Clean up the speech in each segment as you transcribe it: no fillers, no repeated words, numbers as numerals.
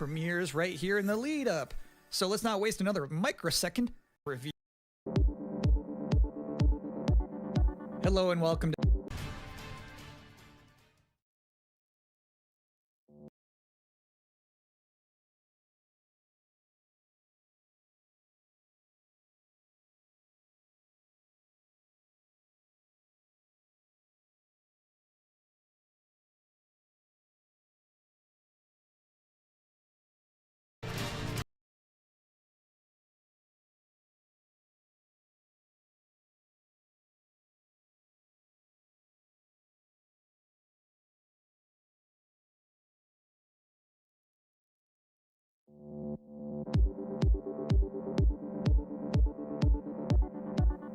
premieres right here in the lead up. So let's not waste another microsecond. Review. Hello and welcome to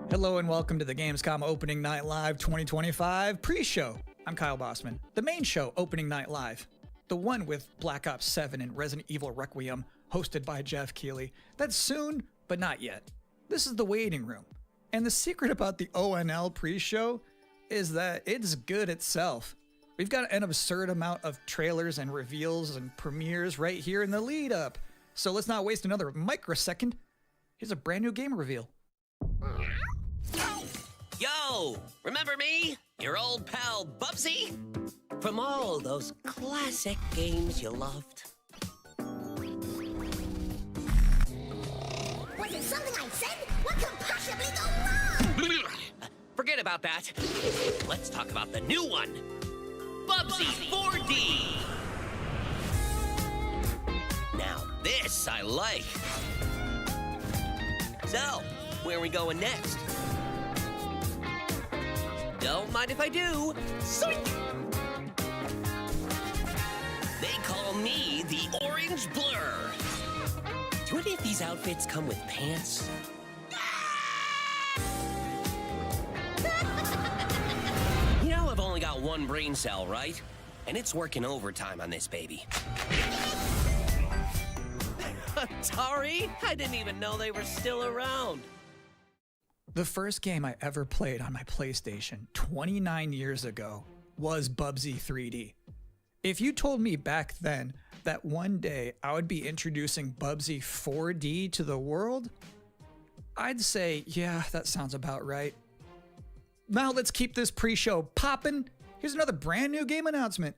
Hello and welcome to the Gamescom Opening Night Live 2025 pre-show. I'm Kyle Bossman. The main show, Opening Night Live. The one with Black Ops 7 and Resident Evil Requiem, hosted by Jeff Keighley. That's soon, but not yet. This is the waiting room. And the secret about the ONL pre-show is that it's good itself. We've got an absurd amount of trailers and reveals and premieres right here in the lead up. So let's not waste another microsecond. Here's a brand new game reveal. Yo, remember me? Your old pal Bubsy? From all those classic games you loved. Was it something I said? What could possibly go wrong? Forget about that. Let's talk about the new one. Bubsy 4D. Now this I like. So, where are we going next? Don't mind if I do. Zoink! They call me the Orange Blur. Do any of these outfits come with pants? You know, I've only got one brain cell, right? And it's working overtime on this baby. Atari? I didn't even know they were still around. The first game I ever played on my PlayStation 29 years ago was Bubsy 3D. If you told me back then that one day I would be introducing Bubsy 4D to the world, I'd say, yeah, that sounds about right. Now let's keep this pre-show poppin'. Here's another brand new game announcement.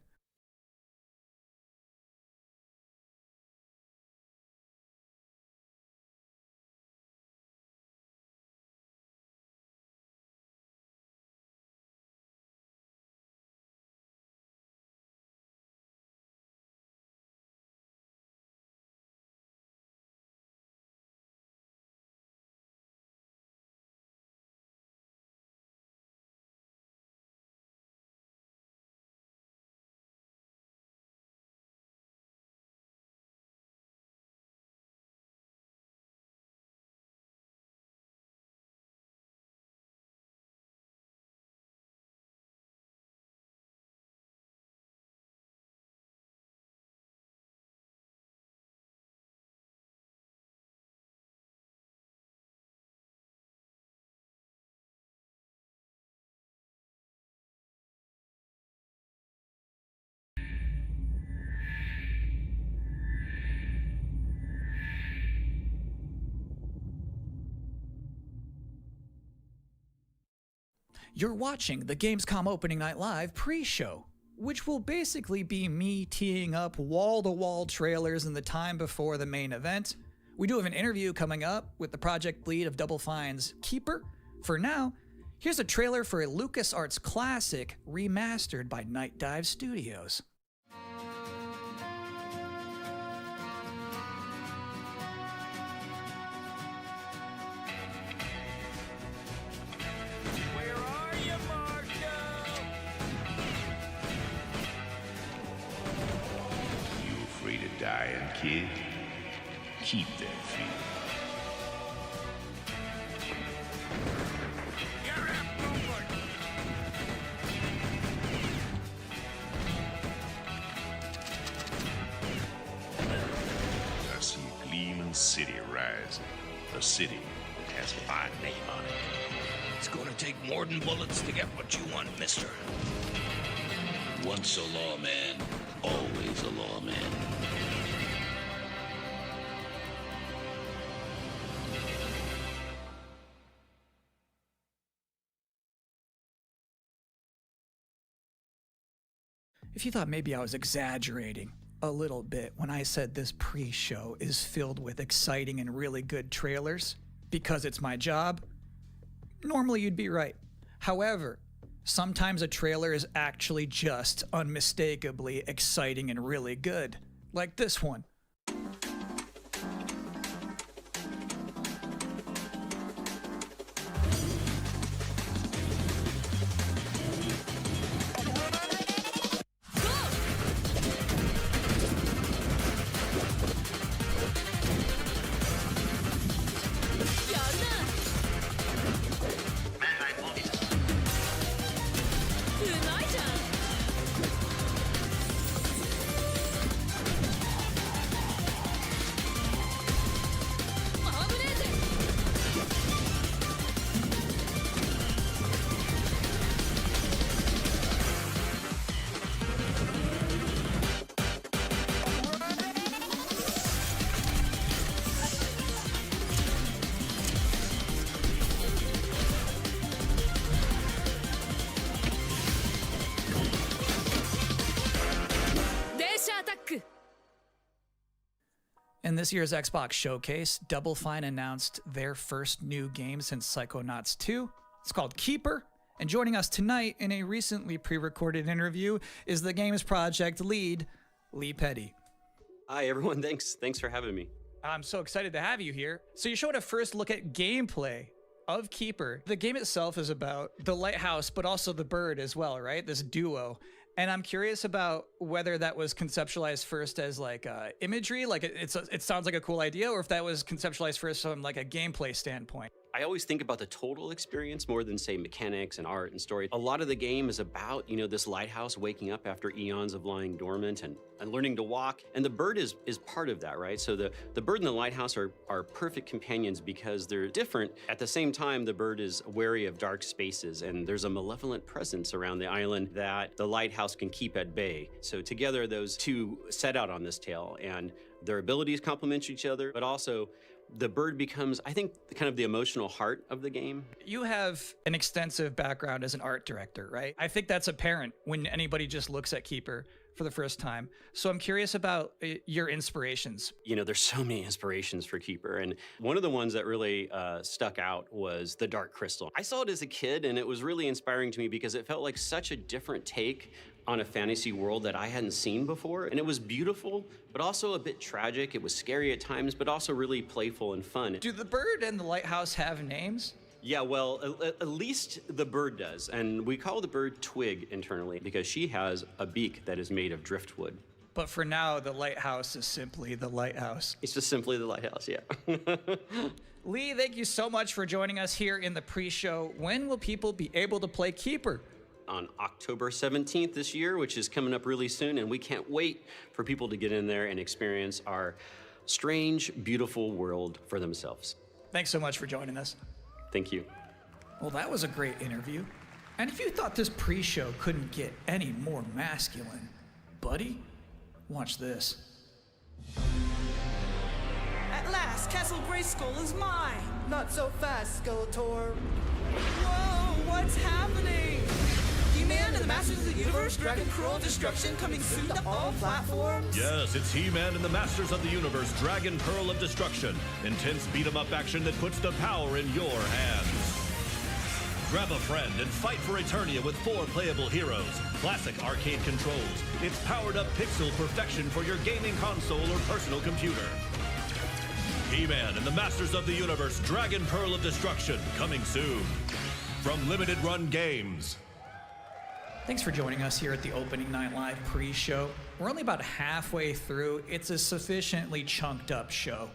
You're watching the Gamescom Opening Night Live pre-show, which will basically be me teeing up wall-to-wall trailers in the time before the main event. We do have an interview coming up with the project lead of Double Fine's Keeper. For now, here's a trailer for a LucasArts classic remastered by Night Dive Studios. Dying kid, keep that fear. I see a gleaming city rising. A city that has a fine name on it. It's gonna take more than bullets to get what you want, mister. Once a lawman, always a lawman. If you thought maybe I was exaggerating a little bit when I said this pre-show is filled with exciting and really good trailers because it's my job, normally you'd be right. However, sometimes a trailer is actually just unmistakably exciting and really good, like this one. In this year's Xbox Showcase, Double Fine announced their first new game since Psychonauts 2. It's called Keeper, and joining us tonight in a recently pre-recorded interview is the game's project lead, Lee Petty. Hi everyone, thanks for having me. I'm so excited to have you here. So you showed a first look at gameplay of Keeper. The game itself is about the lighthouse, but also the bird as well, right? This duo. And I'm curious about whether that was conceptualized first as like imagery, like it sounds like a cool idea, or if that was conceptualized first from like a gameplay standpoint. I always think about the total experience more than say mechanics and art and story. A lot of the game is about, this lighthouse waking up after eons of lying dormant and learning to walk. And the bird is part of that, right? So the bird and the lighthouse are perfect companions because they're different. At the same time, the bird is wary of dark spaces and there's a malevolent presence around the island that the lighthouse can keep at bay. So together, those two set out on this tale and their abilities complement each other, but also the bird becomes, I think, kind of the emotional heart of the game. You have an extensive background as an art director, right? I think that's apparent when anybody just looks at Keeper for the first time. So I'm curious about your inspirations. There's so many inspirations for Keeper, and one of the ones that really stuck out was the Dark Crystal. I saw it as a kid, and it was really inspiring to me because it felt like such a different take on a fantasy world that I hadn't seen before. And it was beautiful, but also a bit tragic. It was scary at times, but also really playful and fun. Do the bird and the lighthouse have names? Yeah, well, at least the bird does. And we call the bird Twig internally because she has a beak that is made of driftwood. But for now, the lighthouse is simply the lighthouse. It's just simply the lighthouse, yeah. Lee, thank you so much for joining us here in the pre-show. When will people be able to play Keeper? On October 17th this year, which is coming up really soon, and we can't wait for people to get in there and experience our strange, beautiful world for themselves. Thanks so much for joining us. Thank you. Well, that was a great interview. And if you thought this pre-show couldn't get any more masculine, buddy, watch this. At last, Castle Grayskull is mine! Not so fast, Skeletor. Whoa, what's happening? He-Man and the Masters of the Universe, Dragon Pearl of Destruction coming soon to all platforms? Yes, it's He-Man and the Masters of the Universe, Dragon Pearl of Destruction. Intense beat-em-up action that puts the power in your hands. Grab a friend and fight for Eternia with 4 playable heroes. Classic arcade controls. It's powered-up pixel perfection for your gaming console or personal computer. He-Man and the Masters of the Universe, Dragon Pearl of Destruction, coming soon. From Limited Run Games. Thanks for joining us here at the Opening Night Live pre-show. We're only about halfway through. It's a sufficiently chunked up show.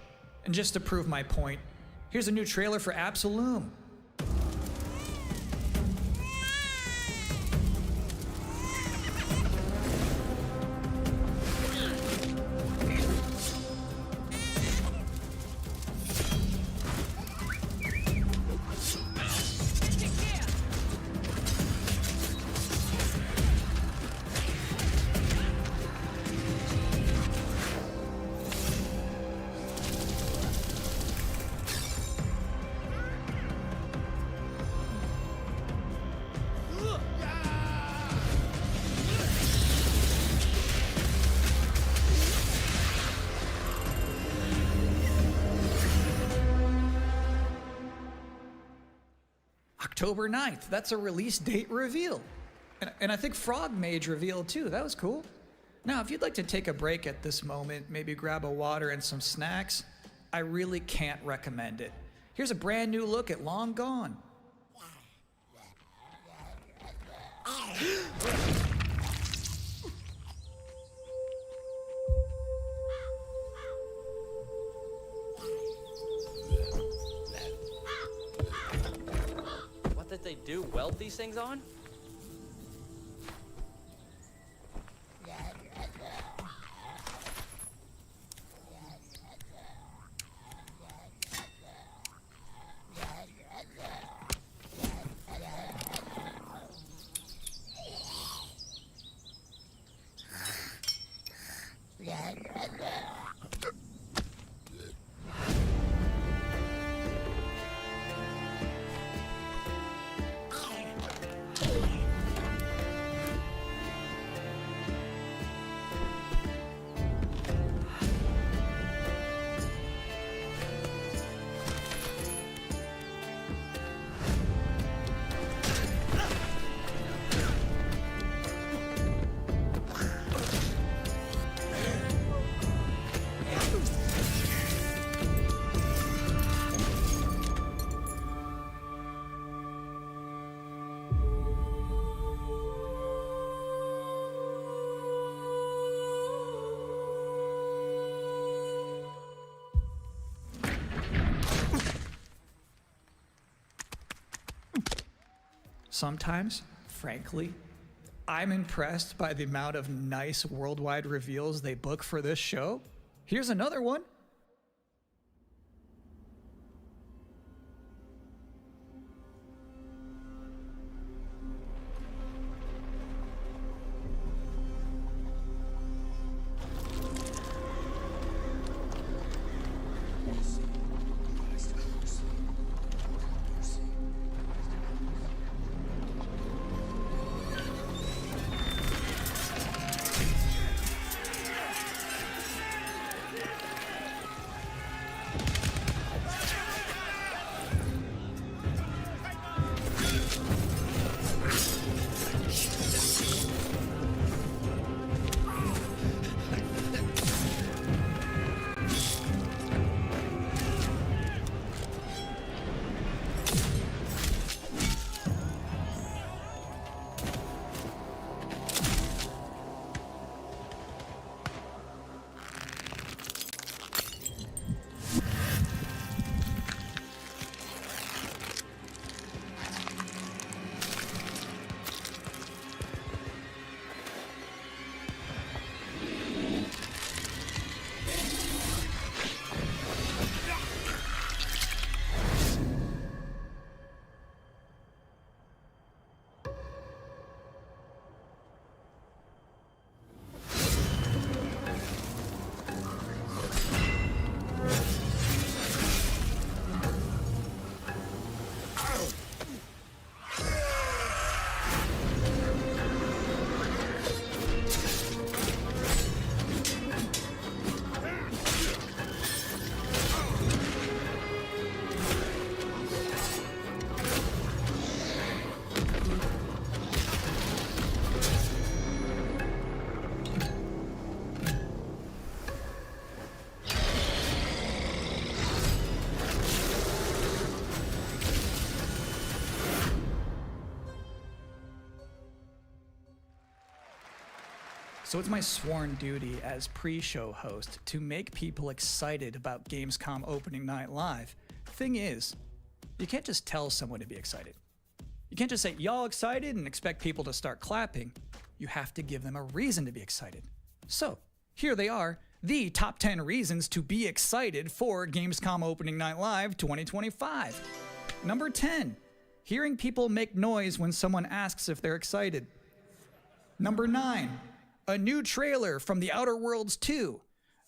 And just to prove my point, here's a new trailer for Absolum. October 9th. That's a release date reveal. And I think Frog Mage revealed too. That was cool. Now, if you'd like to take a break at this moment, maybe grab a water and some snacks, I really can't recommend it. Here's a brand new look at Long Gone. What did they do? Weld these things on? Sometimes, frankly, I'm impressed by the amount of nice worldwide reveals they book for this show. Here's another one. So it's my sworn duty as pre-show host to make people excited about Gamescom opening night live. Thing is, you can't just tell someone to be excited. You can't just say, y'all excited, and expect people to start clapping. You have to give them a reason to be excited. So, here they are, the top 10 reasons to be excited for Gamescom Opening Night Live 2025. Number 10, hearing people make noise when someone asks if they're excited. Number 9, a new trailer from The Outer Worlds 2.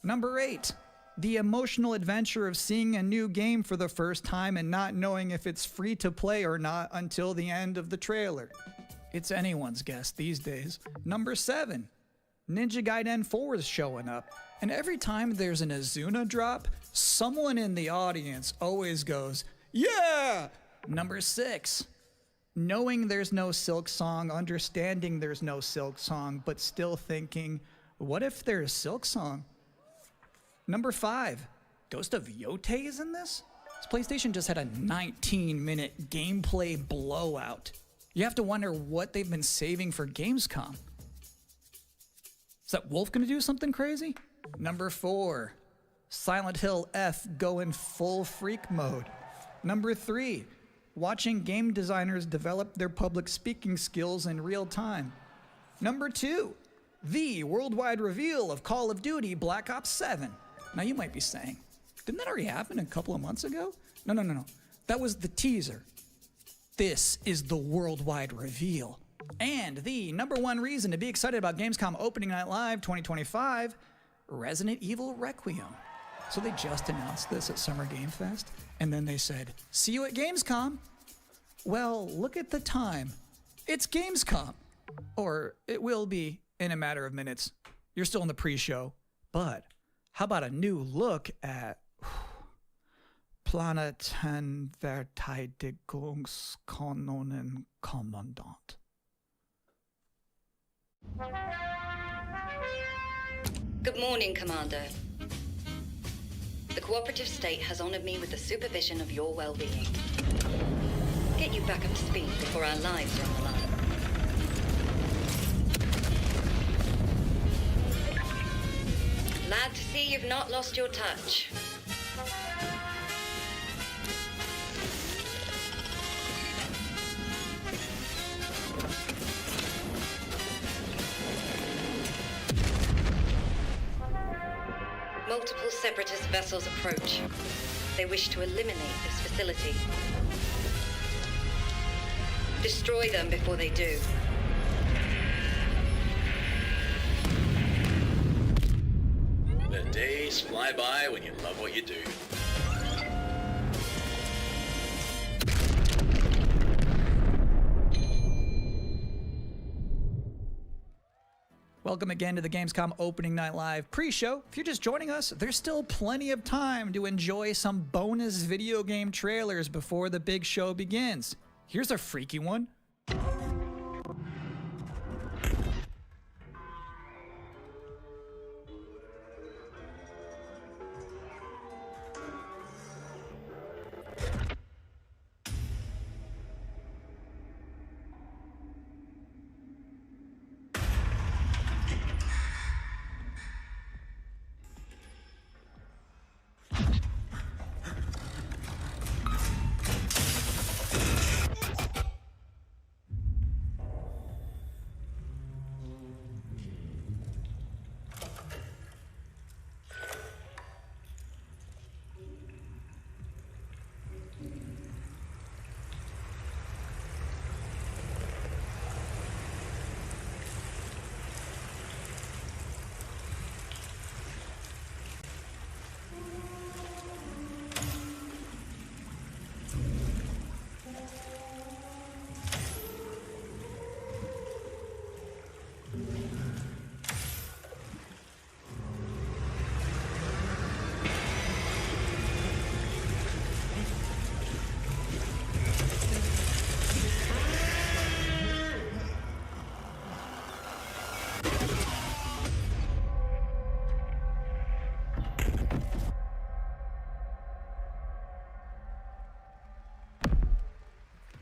Number 8, the emotional adventure of seeing a new game for the first time and not knowing if it's free to play or not until the end of the trailer. It's anyone's guess these days. Number 7, Ninja Gaiden 4 is showing up, and every time there's an Azuna drop, someone in the audience always goes, yeah! Number 6, knowing there's no Silk Song, understanding there's no Silk Song, but still thinking, what if there's Silk Song? Number 5, Ghost of Yotei is in this? This PlayStation just had a 19-minute gameplay blowout. You have to wonder what they've been saving for Gamescom. Is that Wolf gonna do something crazy? Number 4, Silent Hill F going full freak mode. Number 3, watching game designers develop their public speaking skills in real time. Number 2, the worldwide reveal of Call of Duty Black Ops 7. Now you might be saying, didn't that already happen a couple of months ago? No. That was the teaser. This is the worldwide reveal. And the number 1 reason to be excited about Gamescom Opening Night Live 2025, Resident Evil Requiem. So they just announced this at Summer Game Fest, and then they said, see you at Gamescom. Well, look at the time. It's Gamescom. Or it will be in a matter of minutes. You're still in the pre-show. But how about a new look at Planetverteidigungskanonen Kommandant? Good morning, Commander. The cooperative state has honored me with the supervision of your well-being. Get you back up to speed before our lives are on the line. Glad to see you've not lost your touch. Multiple separatist vessels approach. They wish to eliminate this facility. Destroy them before they do. The days fly by when you love what you do. Welcome again to the Gamescom Opening Night Live pre-show. If you're just joining us, there's still plenty of time to enjoy some bonus video game trailers before the big show begins. Here's a freaky one.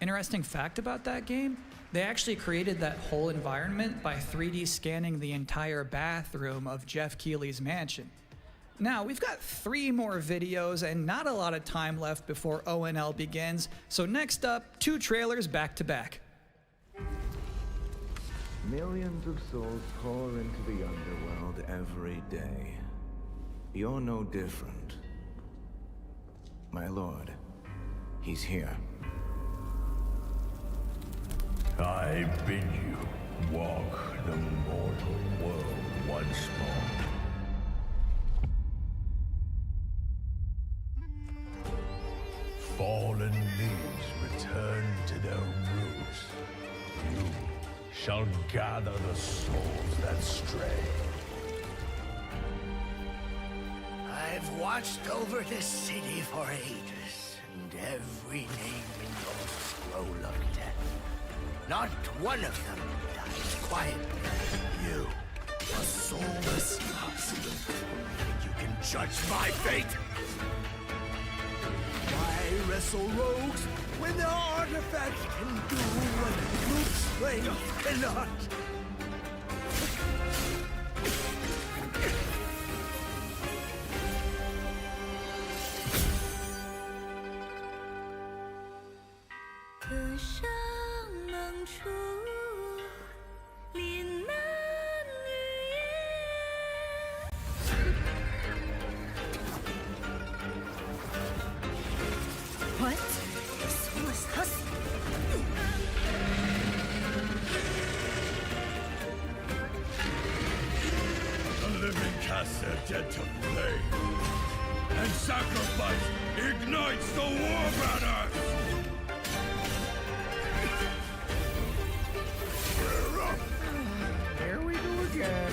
Interesting fact about that game, they actually created that whole environment by 3D scanning the entire bathroom of Jeff Keighley's mansion. Now, we've got 3 more videos and not a lot of time left before ONL begins, so next up, 2 trailers back to back. Millions of souls pour into the underworld every day. You're no different. My lord, he's here. I bid you walk the mortal world once more. Fallen leaves return to their roots. You shall gather the souls that stray. I've watched over this city for ages, and every name in those slow look death. Not one of them dies quietly. You, a soulless husk. You can judge my fate. Why wrestle rogues when their artifacts can do what brute strength cannot? What? The soulless husk? The living cast their dead to flame, and sacrifice ignites the war banners! There we go again.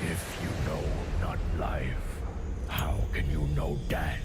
If you know not life, how can you know death?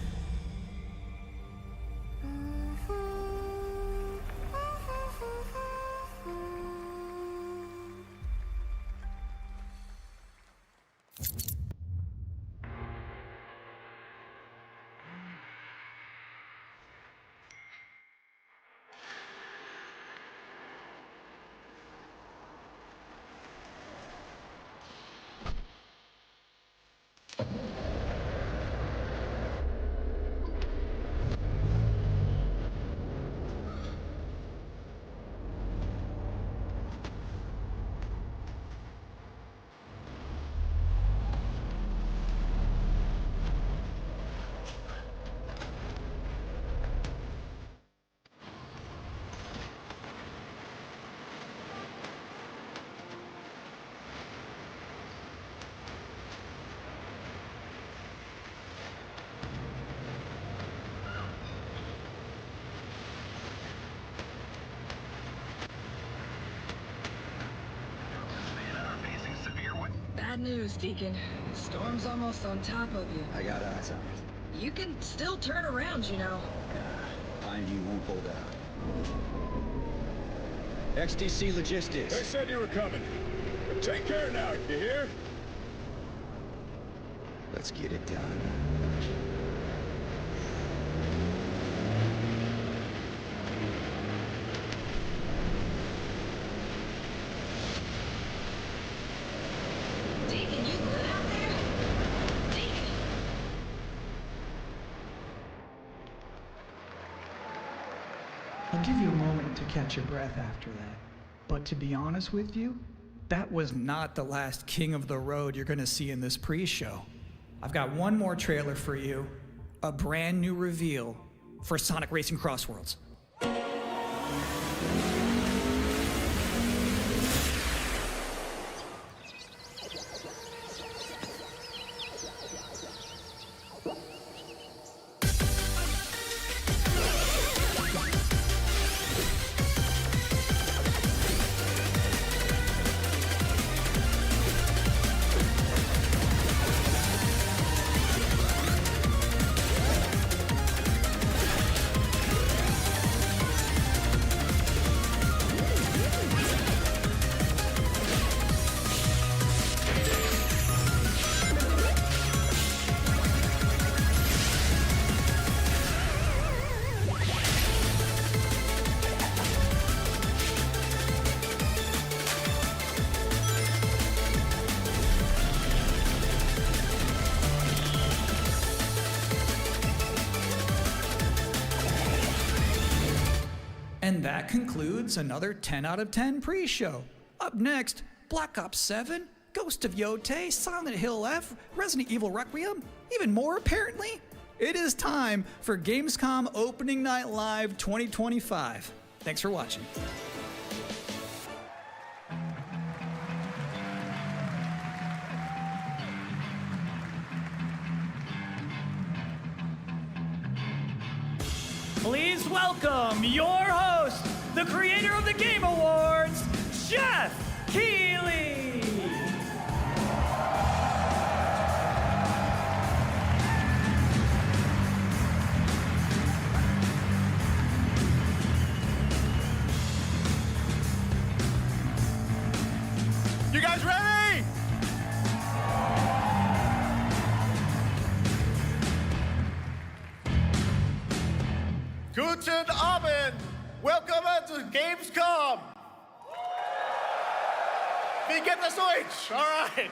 Bad news, Deacon. Storm's almost on top of you. I got eyes on it. You can still turn around, you know. Find you won't hold out. XTC Logistics. They said you were coming. But take care now, you hear? Let's get it done. Deacon, you good out there? Deacon! I'll give you a moment to catch your breath after that. But to be honest with you, that was not the last king of the road you're gonna see in this pre-show. I've got one more trailer for you, a brand new reveal for Sonic Racing Crossworlds. And that concludes another 10 out of 10 pre-show. Up next, Black Ops 7, Ghost of Yotei, Silent Hill F, Resident Evil Requiem, even more apparently. It is time for Gamescom Opening Night Live 2025. Thanks for watching. Please welcome your host, the creator of the Game Awards, Jeff Keighley. You guys ready? Guten Abend! Welcome to Gamescom! Wie geht das Deutsch? All right.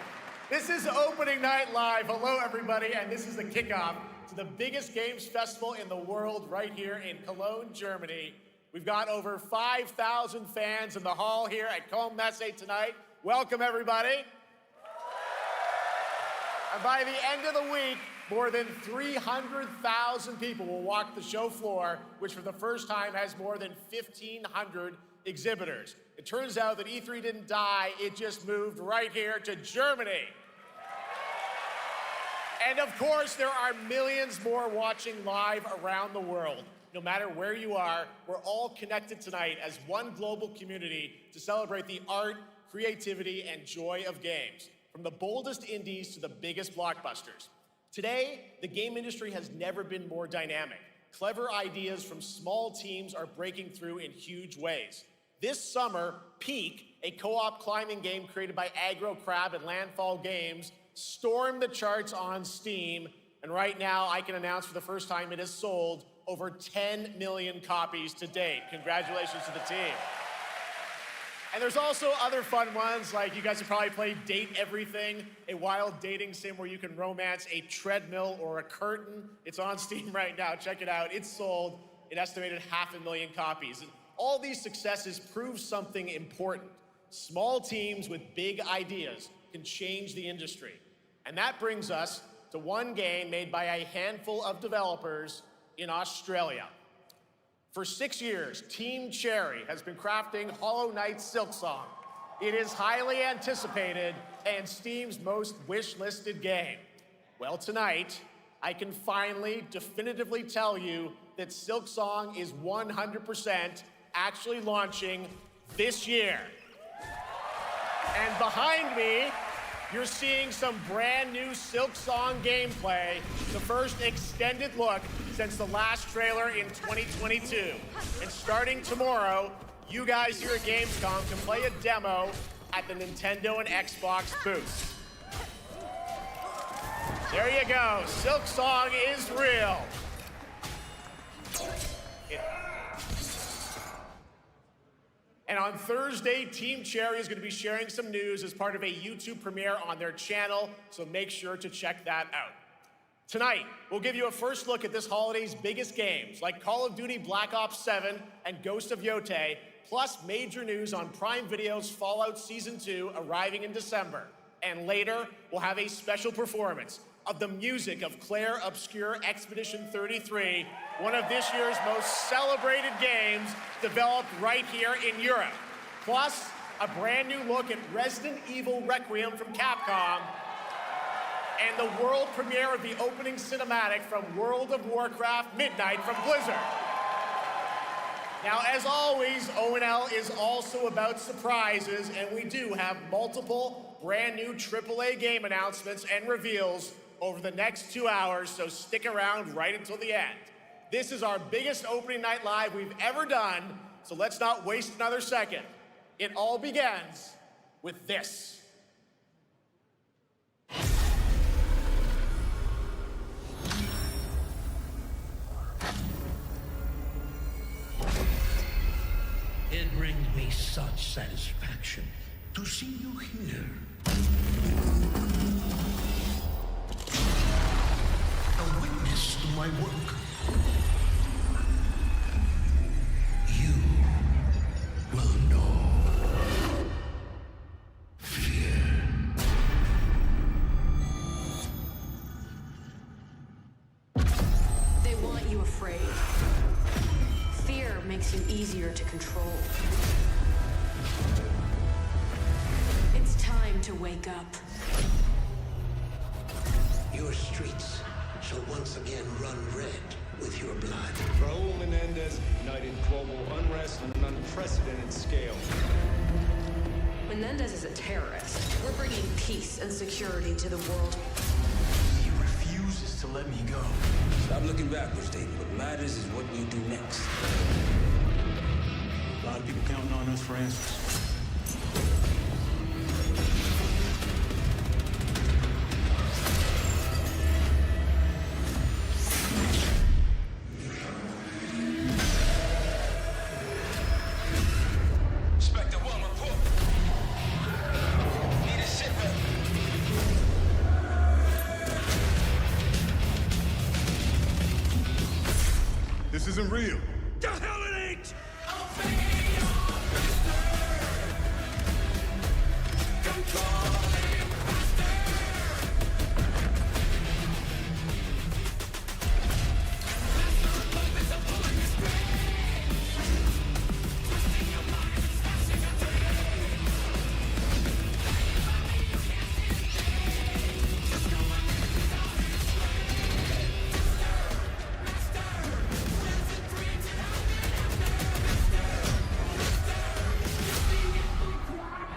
This is opening night live. Hello, everybody, and this is the kickoff to the biggest games festival in the world right here in Cologne, Germany. We've got over 5,000 fans in the hall here at GAMESCOM tonight. Welcome, everybody. And by the end of the week, more than 300,000 people will walk the show floor, which for the first time has more than 1,500 exhibitors. It turns out that E3 didn't die, it just moved right here to Germany. And of course, there are millions more watching live around the world. No matter where you are, we're all connected tonight as one global community to celebrate the art, creativity, and joy of games, from the boldest indies to the biggest blockbusters. Today, the game industry has never been more dynamic. Clever ideas from small teams are breaking through in huge ways. This summer, Peak, a co-op climbing game created by Aggro Crab and Landfall Games, stormed the charts on Steam, and right now I can announce for the first time it has sold over 10 million copies to date. Congratulations to the team. And there's also other fun ones, like you guys have probably played Date Everything, a wild dating sim where you can romance a treadmill or a curtain. It's on Steam right now, check it out. It's sold an estimated 500,000 copies. And all these successes prove something important. Small teams with big ideas can change the industry. And that brings us to one game made by a handful of developers in Australia. For 6 years, Team Cherry has been crafting Hollow Knight Silksong. It is highly anticipated and Steam's most wish-listed game. Well, tonight, I can finally definitively tell you that Silksong is 100% actually launching this year. And behind me, you're seeing some brand new Silksong gameplay, the first extended look since the last trailer in 2022. And starting tomorrow, you guys here at Gamescom can play a demo at the Nintendo and Xbox booths. There you go, Silksong is real. And on Thursday, Team Cherry is going to be sharing some news as part of a YouTube premiere on their channel, so make sure to check that out. Tonight, we'll give you a first look at this holiday's biggest games, like Call of Duty Black Ops 7 and Ghost of Yotei, plus major news on Prime Video's Fallout Season 2 arriving in December. And later, we'll have a special performance of the music of Claire Obscure Expedition 33, one of this year's most celebrated games developed right here in Europe. Plus, a brand new look at Resident Evil Requiem from Capcom, and the world premiere of the opening cinematic from World of Warcraft Midnight from Blizzard. Now, as always, ONL is also about surprises, and we do have multiple brand new AAA game announcements and reveals over the next 2 hours, so stick around right until the end. This is our biggest opening night live we've ever done, so let's not waste another second. It all begins with this. It brings me such satisfaction to see you here. A witness to my work. You will know fear. They want you afraid. Fear makes you easier to control. It's time to wake up. Your streets shall once again run red with your blood. Raum in Menendez ignited global unrest on an unprecedented scale. Menendez is a terrorist. We're bringing peace and security to the world. He refuses to let me go. Stop looking backwards, David. What matters is what we do next. A lot of people counting on us for answers. This isn't real. The hell it ain't!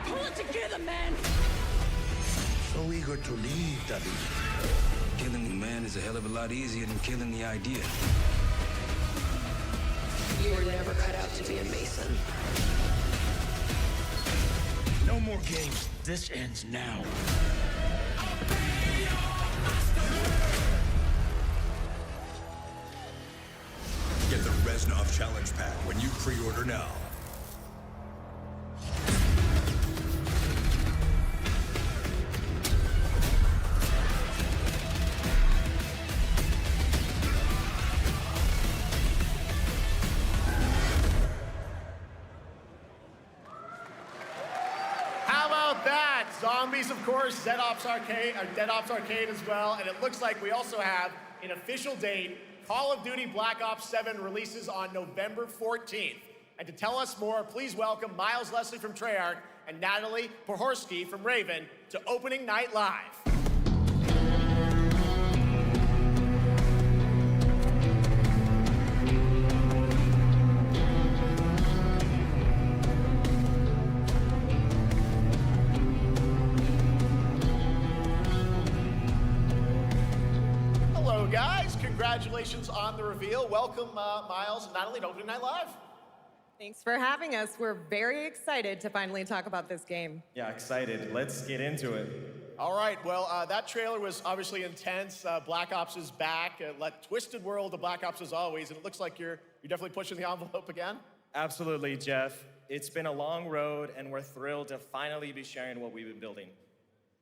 Pull it together, man! So eager to leave, David. Killing the man is a hell of a lot easier than killing the idea. You were never cut out to be a Mason. No more games. This ends now. Get the Reznov Challenge Pack when you pre-order now. How about that? Zombies, of course, Dead Ops Arcade as well, and it looks like we also have an official date. Call of Duty Black Ops 7 releases on November 14th. And to tell us more, please welcome Miles Leslie from Treyarch and Natalie Pohorsky from Raven to Opening Night Live. Hello, guys. Congratulations on the reveal. Welcome, Miles and Natalie, to Opening Night Live. Thanks for having us. We're very excited to finally talk about this game. Yeah, excited. Let's get into it. All right, well, that trailer was obviously intense. Black Ops is back. Twisted world of Black Ops as always, and it looks like you're definitely pushing the envelope again. Absolutely, Jeff. It's been a long road, and we're thrilled to finally be sharing what we've been building.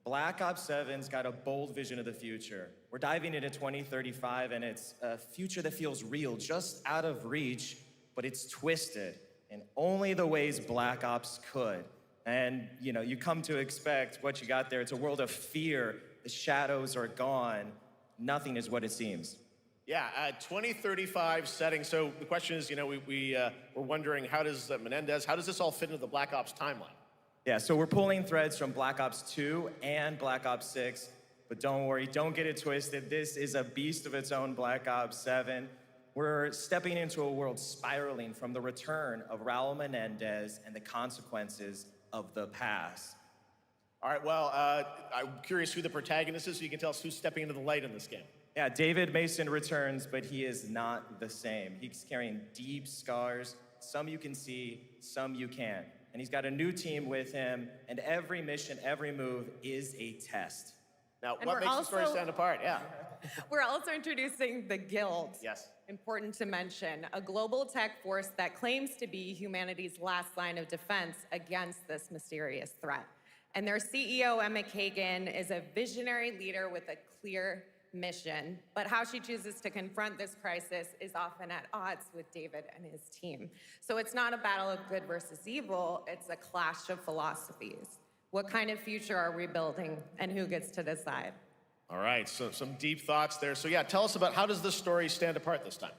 Black Ops 7's got a bold vision of the future. We're diving into 2035, and it's a future that feels real, just out of reach, but it's twisted in only the ways Black Ops could. And, you know, you come to expect what you got there. It's a world of fear. The shadows are gone. Nothing is what it seems. Yeah, 2035 setting. So the question is, you know, we're wondering, how does Menendez, how does this all fit into the Black Ops timeline? Yeah, so we're pulling threads from Black Ops 2 and Black Ops 6, but don't worry, don't get it twisted. This is a beast of its own, Black Ops 7. We're stepping into a world spiraling from the return of Raul Menendez and the consequences of the past. All right, well, I'm curious who the protagonist is, so you can tell us who's stepping into the light in this game. Yeah, David Mason returns, but he is not the same. He's carrying deep scars. Some you can see, some you can't. And he's got a new team with him, and every mission, every move is a test. Now, And what makes the story stand apart? Yeah. We're also introducing the Guild. Yes. Important to mention, a global tech force that claims to be humanity's last line of defense against this mysterious threat. And their CEO, Emma Kagan, is a visionary leader with a clear mission, but how she chooses to confront this crisis is often at odds with David and his team. So it's not a battle of good versus evil, it's a clash of philosophies. What kind of future are we building, and who gets to decide? All right, so some deep thoughts there. So yeah, tell us about, how does this story stand apart this time?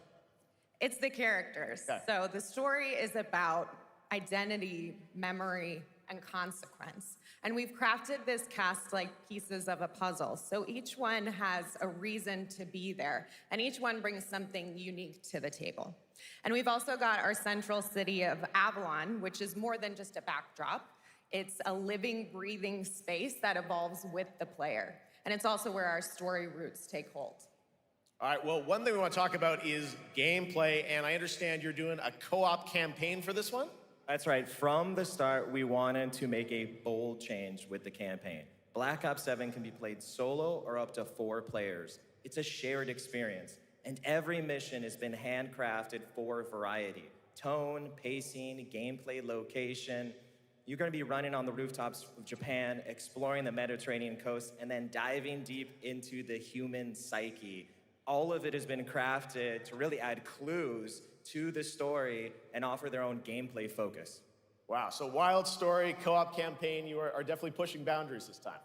It's the characters. Okay. So the story is about identity, memory, and consequence. And we've crafted this cast like pieces of a puzzle. So each one has a reason to be there, and each one brings something unique to the table. And we've also got our central city of Avalon, which is more than just a backdrop. It's a living, breathing space that evolves with the player. And it's also where our story roots take hold. All right, well, one thing we want to talk about is gameplay, and I understand you're doing a co-op campaign for this one? That's right. From the start, we wanted to make a bold change with the campaign. Black Ops 7 can be played solo or up to 4 players. It's a shared experience, and every mission has been handcrafted for variety. Tone, pacing, gameplay, location. You're going to be running on the rooftops of Japan, exploring the Mediterranean coast, and then diving deep into the human psyche. All of it has been crafted to really add clues to the story and offer their own gameplay focus. Wow, so wild story, co-op campaign, you are definitely pushing boundaries this time.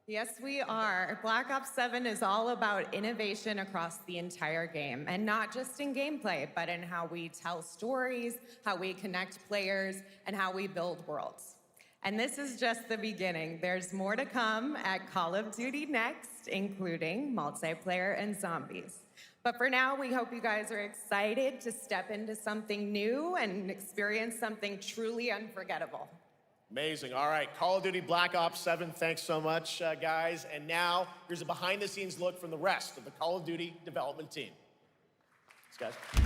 Yes, we are. Black Ops 7 is all about innovation across the entire game, and not just in gameplay, but in how we tell stories, how we connect players, and how we build worlds. And this is just the beginning. There's more to come at Call of Duty Next, including multiplayer and zombies. But for now, we hope you guys are excited to step into something new and experience something truly unforgettable. Amazing. All right, Call of Duty Black Ops 7, thanks so much, guys. And now, here's a behind-the-scenes look from the rest of the Call of Duty development team. Thanks, guys.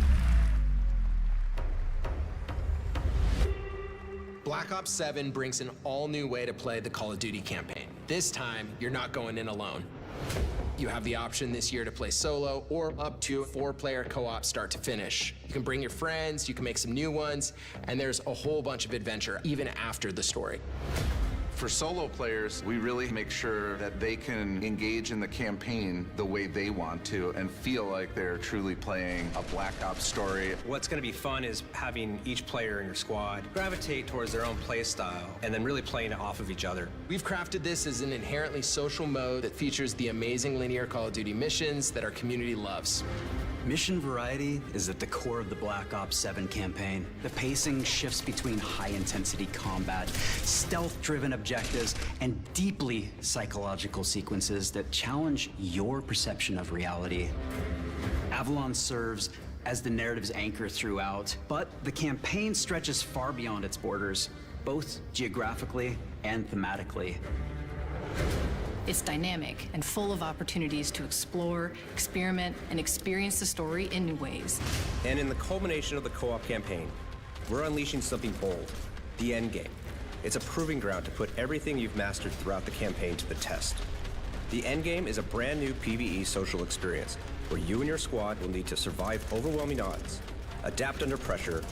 Black Ops 7 brings an all-new way to play the Call of Duty campaign. This time, you're not going in alone. You have the option this year to play solo or up to 4-player co-op start to finish. You can bring your friends, you can make some new ones, and there's a whole bunch of adventure even after the story. For solo players, we really make sure that they can engage in the campaign the way they want to and feel like they're truly playing a Black Ops story. What's going to be fun is having each player in your squad gravitate towards their own play style and then really playing it off of each other. We've crafted this as an inherently social mode that features the amazing linear Call of Duty missions that our community loves. Mission variety is at the core of the Black Ops 7 campaign. The pacing shifts between high-intensity combat, stealth-driven objectives, and deeply psychological sequences that challenge your perception of reality. Avalon serves as the narrative's anchor throughout, but the campaign stretches far beyond its borders, both geographically and thematically. It's dynamic and full of opportunities to explore, experiment, and experience the story in new ways. And in the culmination of the co-op campaign, we're unleashing something bold, the endgame. It's a proving ground to put everything you've mastered throughout the campaign to the test. The endgame is a brand new PvE social experience where you and your squad will need to survive overwhelming odds, adapt under pressure,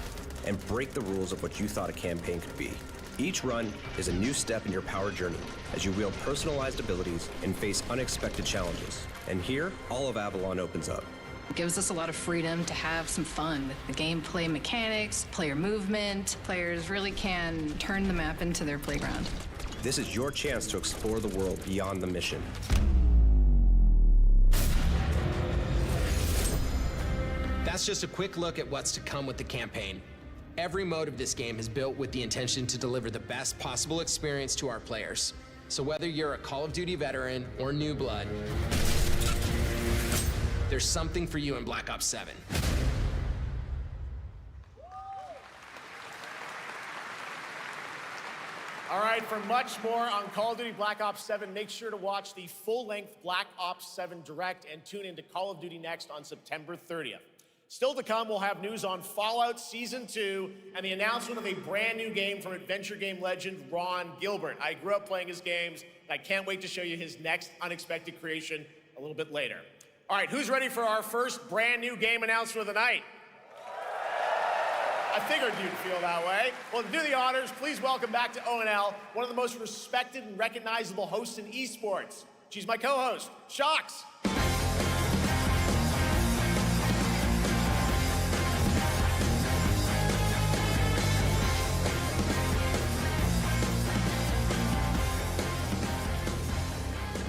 and break the rules of what you thought a campaign could be. Each run is a new step in your power journey as you wield personalized abilities and face unexpected challenges. And here, all of Avalon opens up. It gives us a lot of freedom to have some fun with the gameplay mechanics, player movement. Players really can turn the map into their playground. This is your chance to explore the world beyond the mission. That's just a quick look at what's to come with the campaign. Every mode of this game is built with the intention to deliver the best possible experience to our players. So whether you're a Call of Duty veteran or new blood, there's something for you in Black Ops 7. All right, for much more on Call of Duty Black Ops 7, make sure to watch the full-length Black Ops 7 Direct and tune into Call of Duty Next on September 30th. Still to come, we'll have news on Fallout Season 2 and the announcement of a brand new game from adventure game legend Ron Gilbert. I grew up playing his games, and I can't wait to show you his next unexpected creation a little bit later. All right, who's ready for our first brand new game announcement of the night? I figured you'd feel that way. Well, to do the honors, please welcome back to ONL one of the most respected and recognizable hosts in esports. She's my co-host, Shox.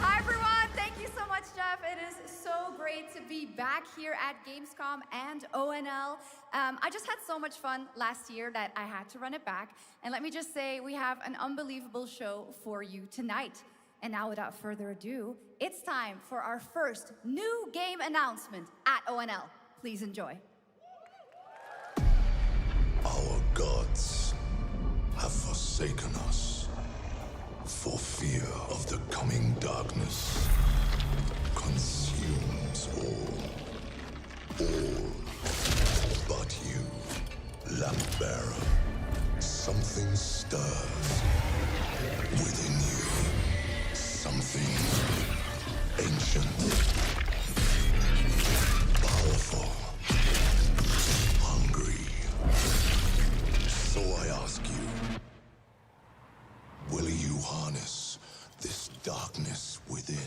Hi, everyone. Thank you so much, Jeff. It is so great to be be back here at Gamescom and ONL. I just had so much fun last year that I had to run it back. And let me just say, we have an unbelievable show for you tonight. And now, without further ado, it's time for our first new game announcement at ONL. Please enjoy. Our gods have forsaken us for fear of the coming darkness. Consumes all but you, lamp bearer. Something stirs within you. Something ancient, powerful, hungry. So I ask you, will you harness this darkness within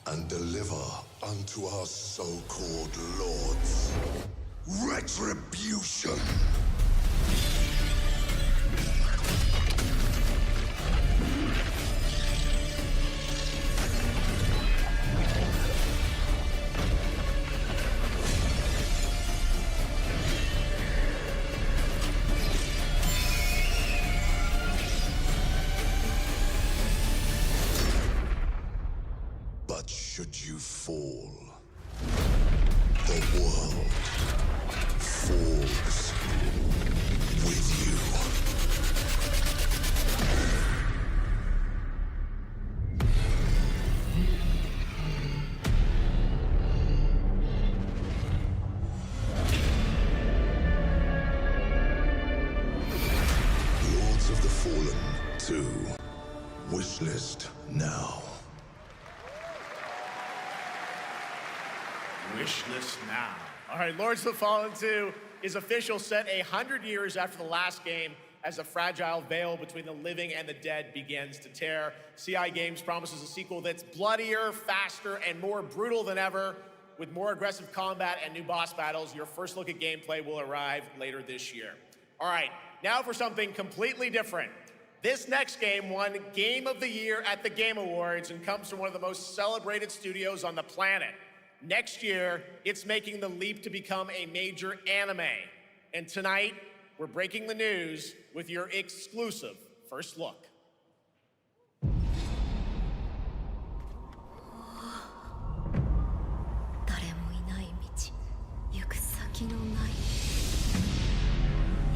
and deliver unto our so-called lords retribution? But should you fall, the world falls with you. Lords of the Fallen 2. Wishlist now. Wishlist now. All right, Lords of the Fallen 2 is official, set 100 years after the last game as a fragile veil between the living and the dead begins to tear. CI Games promises a sequel that's bloodier, faster, and more brutal than ever. With more aggressive combat and new boss battles, your first look at gameplay will arrive later this year. All right, now for something completely different. This next game won Game of the Year at the Game Awards and comes from one of the most celebrated studios on the planet. Next year, it's making the leap to become a major anime. And tonight, we're breaking the news with your exclusive first look.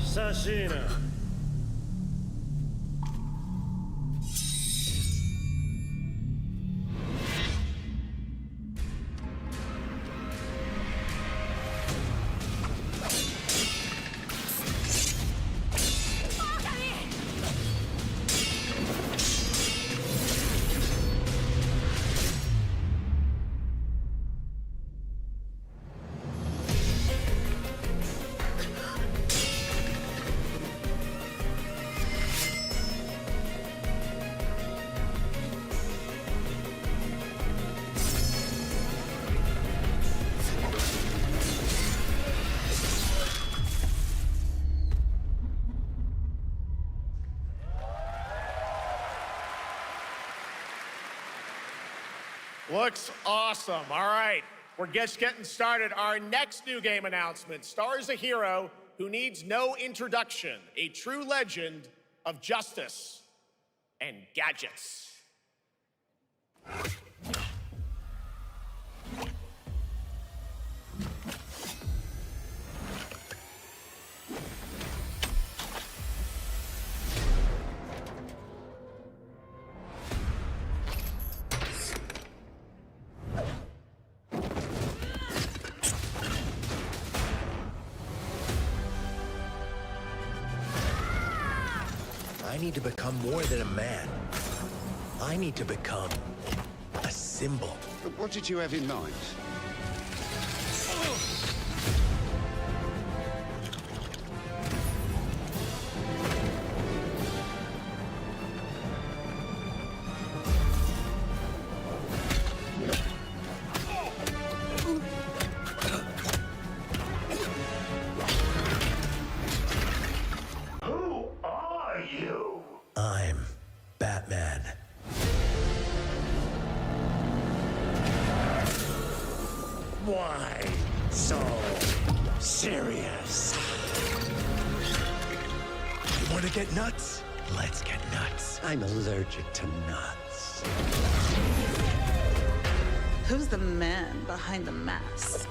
Sashina. Looks awesome. All right, we're just getting started. Our next new game announcement stars a hero who needs no introduction, a true legend of justice and gadgets. I need to become more than a man. I need to become a symbol. But what did you have in mind? Who are you? I'm Batman. serious. You want to get nuts? Let's get nuts. I'm allergic to nuts. Who's the man behind the mask?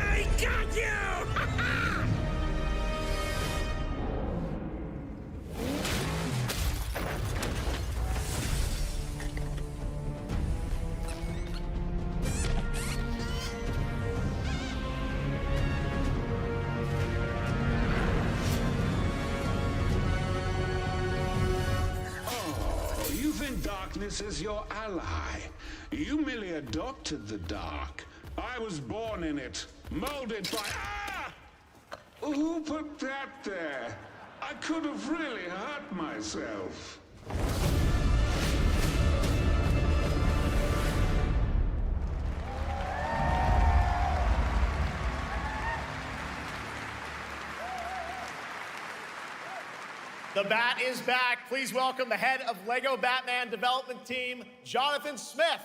I got you! Oh, you think darkness is your ally. You merely adopted the dark. I was born in it, molded by... Ah! Who put that there? I could have really hurt myself. The Bat is back. Please welcome the head of Lego Batman development team, Jonathan Smith.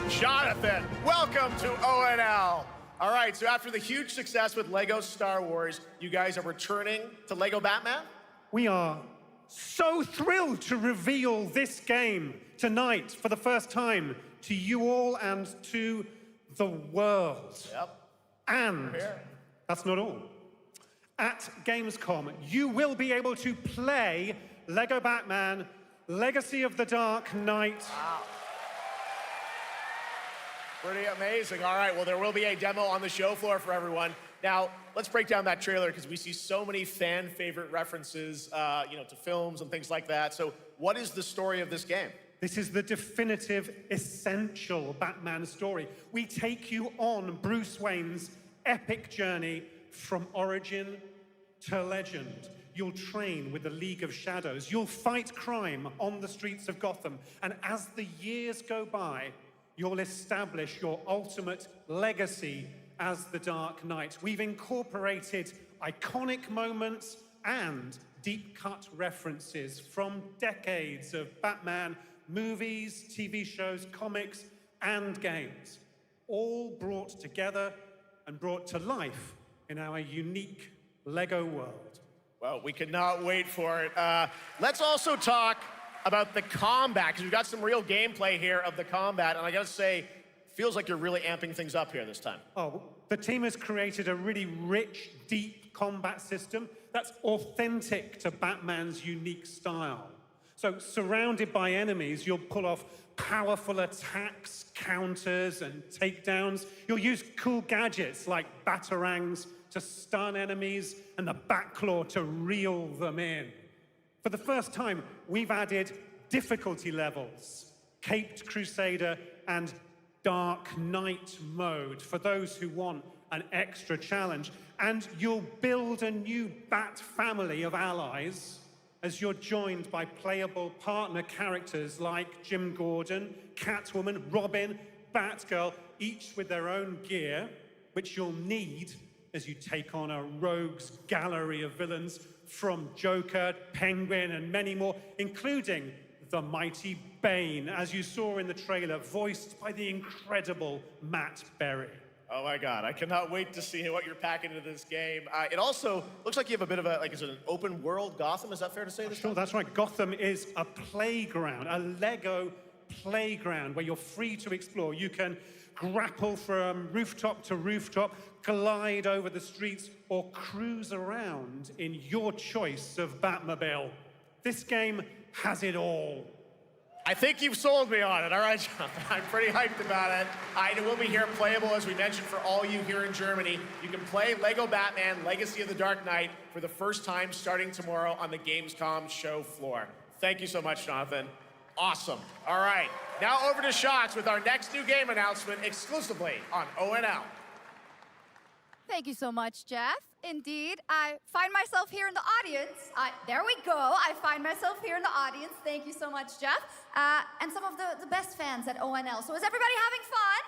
Jonathan, welcome to ONL. All right, so after the huge success with Lego Star Wars, you guys are returning to Lego Batman? We are so thrilled to reveal this game tonight for the first time to you all and to the world. Yep. And that's not all. At Gamescom, you will be able to play Lego Batman Legacy of the Dark Knight. Wow. Pretty amazing. All right, well, there will be a demo on the show floor for everyone. Now, let's break down that trailer because we see so many fan favorite references, to films and things like that. So what is the story of this game? This is the definitive, essential Batman story. We take you on Bruce Wayne's epic journey from origin to legend. You'll train with the League of Shadows. You'll fight crime on the streets of Gotham. And as the years go by, you'll establish your ultimate legacy as the Dark Knight. We've incorporated iconic moments and deep-cut references from decades of Batman movies, TV shows, comics, and games, all brought together and brought to life in our unique Lego world. Well, we cannot wait for it. Let's also talk about the combat, because we've got some real gameplay here of the combat, and I gotta say, feels like you're really amping things up here this time. Oh, the team has created a really rich, deep combat system that's authentic to Batman's unique style. So, surrounded by enemies, you'll pull off powerful attacks, counters, and takedowns. You'll use cool gadgets like batarangs to stun enemies and the Batclaw to reel them in. For the first time, we've added difficulty levels, Caped Crusader and Dark Knight mode for those who want an extra challenge. And you'll build a new Bat family of allies as you're joined by playable partner characters like Jim Gordon, Catwoman, Robin, Batgirl, each with their own gear, which you'll need as you take on a rogues gallery of villains from Joker, Penguin, and many more, including the mighty Bane, as you saw in the trailer, voiced by the incredible Matt Berry. Oh my God, I cannot wait to see what you're packing into this game. It also looks like you have a bit of a, is it an open world Gotham? Is that fair to say? Sure, that's right. Gotham is a playground, a Lego playground where you're free to explore. You can grapple from rooftop to rooftop, glide over the streets, or cruise around in your choice of Batmobile. This game has it all. I think you've sold me on it. All right, Jonathan, I'm pretty hyped about it. It will be here playable, as we mentioned, for all you here in Germany. You can play Lego Batman Legacy of the Dark Knight for the first time starting tomorrow on the Gamescom show floor. Thank you so much, Jonathan. Awesome. All right, now over to Shots with our next new game announcement exclusively on ONL. Thank you so much, Jeff. Indeed, I find myself here in the audience. There we go. I find myself here in the audience. Thank you so much, Jeff. And some of the best fans at ONL. So is everybody having fun?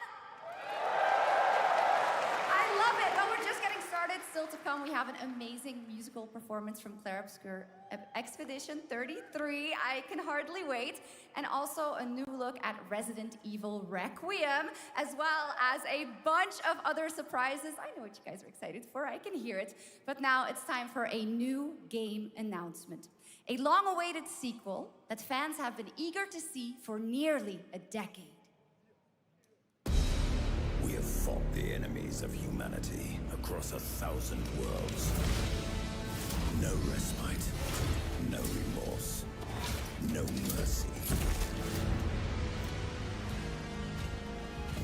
I love it. But we're just getting started. Still to come, we have an amazing musical performance from Claire Obscure Expedition 33. I can hardly wait. And also a new look at Resident Evil Requiem, as well as a bunch of other surprises. I know what you guys are excited for. I can hear it. But now it's time for a new game announcement. A long-awaited sequel that fans have been eager to see for nearly a decade. We have fought the enemies of humanity across 1,000 worlds. No respite, no remorse, no mercy.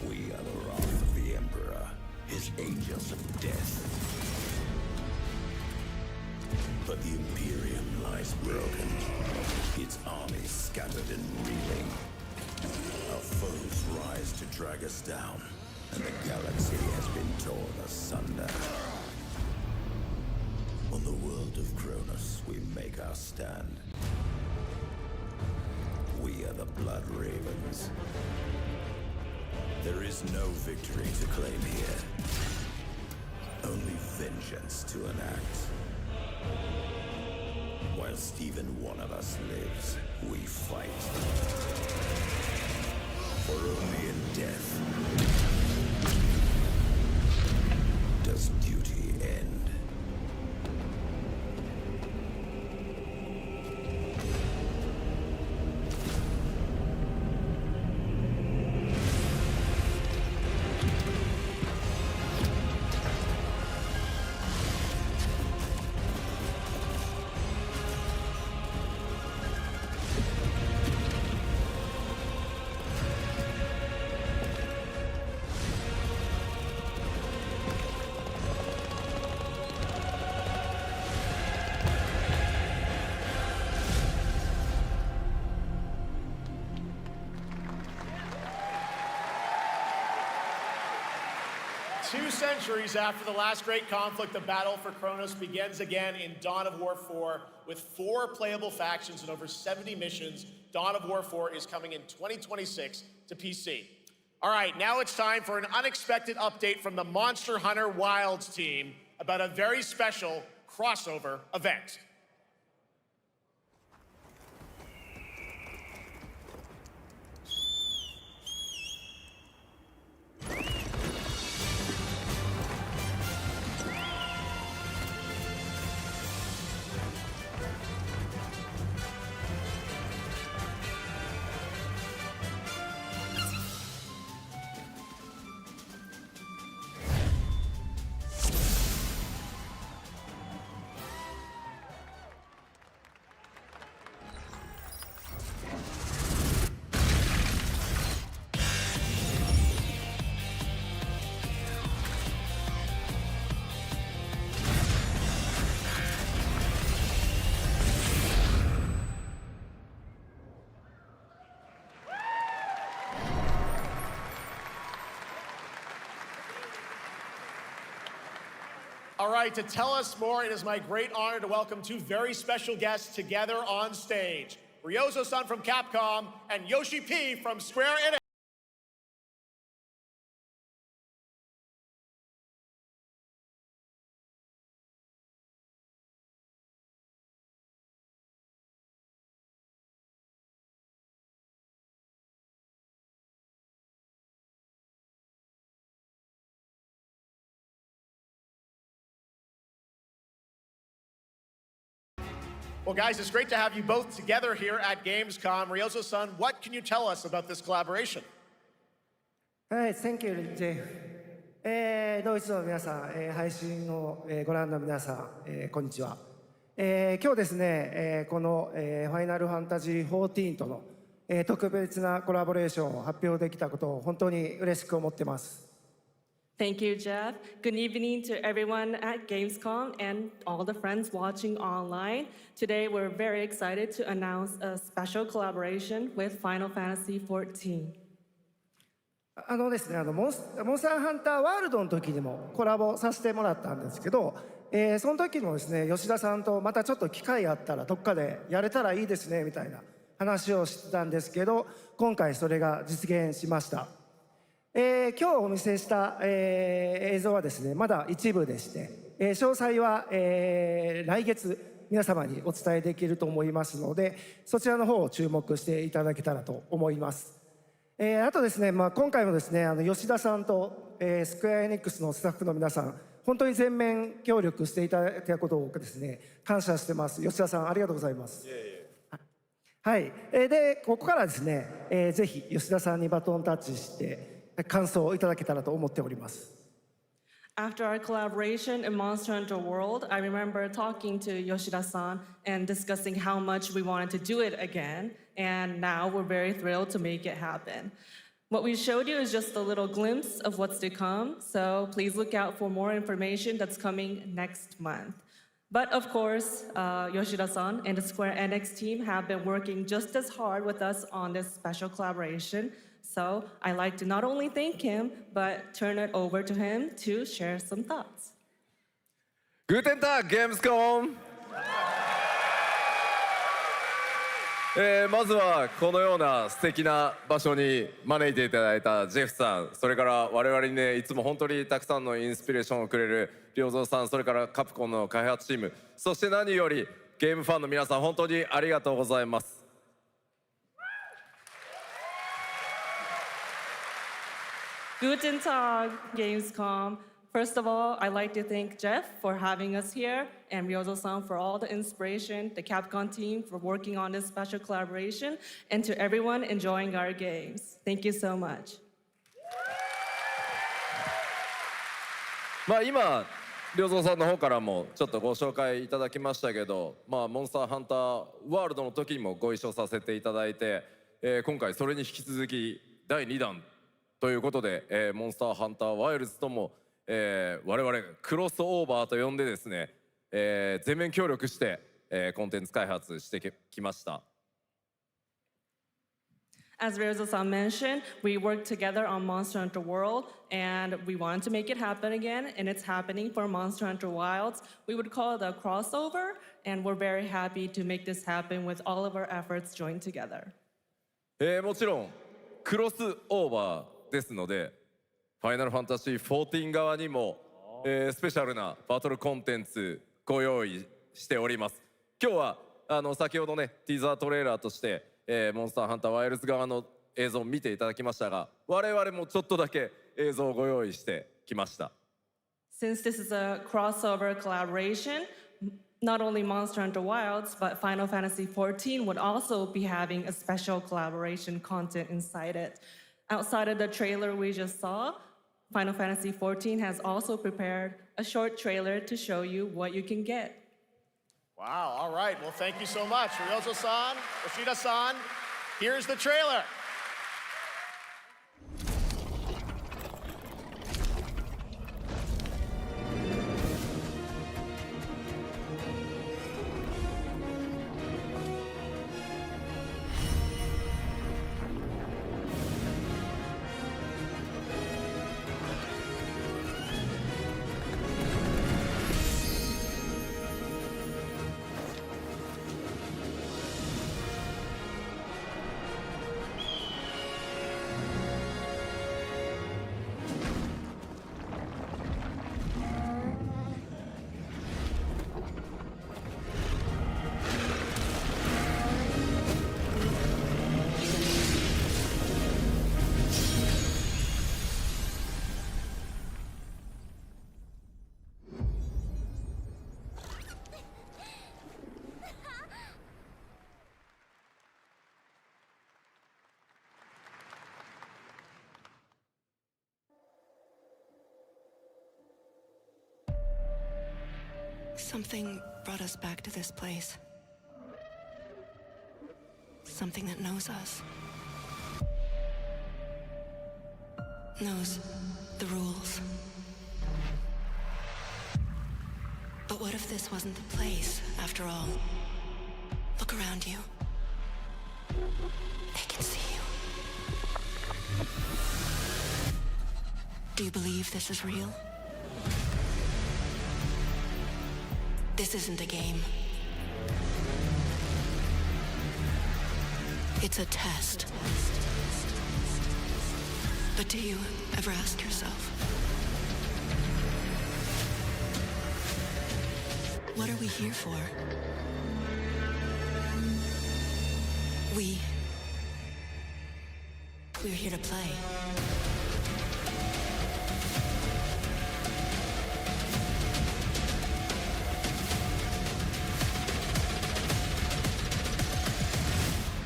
We are the wrath of the Emperor, his angels of death. But the Imperium lies broken, its armies scattered and reeling. Our foes rise to drag us down, and the galaxy has been torn asunder. On the world of Cronus, we make our stand. We are the Blood Ravens. There is no victory to claim here. Only vengeance to enact. Whilst even one of us lives, we fight. For only in death does duty end. Two centuries after the last great conflict, the battle for Kronos begins again in Dawn of War 4 with 4 playable factions and over 70 missions. Dawn of War 4 is coming in 2026 to PC. All right, now it's time for an unexpected update from the Monster Hunter Wilds team about a very special crossover event. All right, to tell us more, it is my great honor to welcome 2 very special guests together on stage. Ryozo-san from Capcom and Yoshi P from Square Enix. Well, guys, it's great to have you both together here at Gamescom. Ryozo-san, what can you tell us about this collaboration? Hi, thank you, Jay. ドイツの皆さん、配信をご覧の皆さん、こんにちは。今日ですね、このファイナルファンタジー14との特別なコラボレーションを発表できたことを本当に嬉しく思っています。Thank you, Jeff. Good evening to everyone at Gamescom and all the friends watching online. Today, we're very excited to announce a special collaboration with Final Fantasy XIV. ですね、モンスターハンターワールドの時にもコラボさせてもらったんですけど、その時もですね、吉田さんとまたちょっと機会あったらどっかでやれたらいいですねみたいな話をしてたんですけど、今回それが実現しました。今日お見せした、映像はですね、まだ一部でして、詳細は、来月皆様にお伝えできると思いますので、そちらの方を注目していただけたらと思います。あとですね、今回もですね、吉田さんと、スクエアエニックスのスタッフの皆さん、本当に全面協力していただいたことをですね、感謝してます。吉田さん、ありがとうございます。はい、で、ここからですね、ぜひ吉田さんにバトンタッチして感想をいただけたらと思っております。After our collaboration in Monster Hunter World, I remember talking to Yoshida-san and discussing how much we wanted to do it again, and now we're very thrilled to make it happen. What we showed you is just a little glimpse of what's to come, so please look out for more information that's coming next month. But of course, Yoshida-san and the Square Enix team have been working just as hard with us on this special collaboration. So I'd like to not only thank him, but turn it over to him to share some thoughts. Guten Tag, GAMESCOM! まずはこのような素敵な場所に招いていただいたジェフさん、それから我々にね、いつも本当にたくさんのインスピレーションをくれる良三さん、それからカプコンの開発チーム、そして何よりゲームファンの皆さん、本当にありがとうございます。Guten Tag, Gamescom. First of all, I'd like to thank Jeff for having us here and Ryozo-san for all the inspiration, the Capcom team for working on this special collaboration, and to everyone enjoying our games. Thank you so much. 今、良三さんの方からもちょっとご紹介いただきましたけど、モンスターハンターワールドの時にもご一緒させていただいて、今回それに引き続き第2弾ということで、モンスターハンターワイルズとも、我々クロスオーバーと呼んでですね、全面協力して、コンテンツ開発してきました。As Ryozo-san mentioned, we worked together on Monster Hunter World, and we wanted to make it happen again, and it's happening for Monster Hunter Wilds. We would call it a crossover, and we're very happy to make this happen with all of our efforts joined together. もちろんクロスオーバーですので、ファイナルファンタジー14側にも、スペシャルなバトルコンテンツご用意しております。今日は先ほどねティザートレーラーとして、モンスターハンターワイルズ側の映像を見ていただきましたが、我々もちょっとだけ映像をご用意してきました。Since this is a crossover collaboration, not only Monster Hunter Wilds, but Final Fantasy XIV would also be having a special collaboration content inside it. Outside of the trailer we just saw, Final Fantasy XIV has also prepared a short trailer to show you what you can get. Wow, all right. Well, thank you so much. Ryozo-san, Yoshida-san, here's the trailer. Something brought us back to this place. Something that knows us. Knows the rules. But what if this wasn't the place, after all? Look around you. They can see you. Do you believe this is real? This isn't a game. It's a test. But do you ever ask yourself, what are we here for? We're here to play.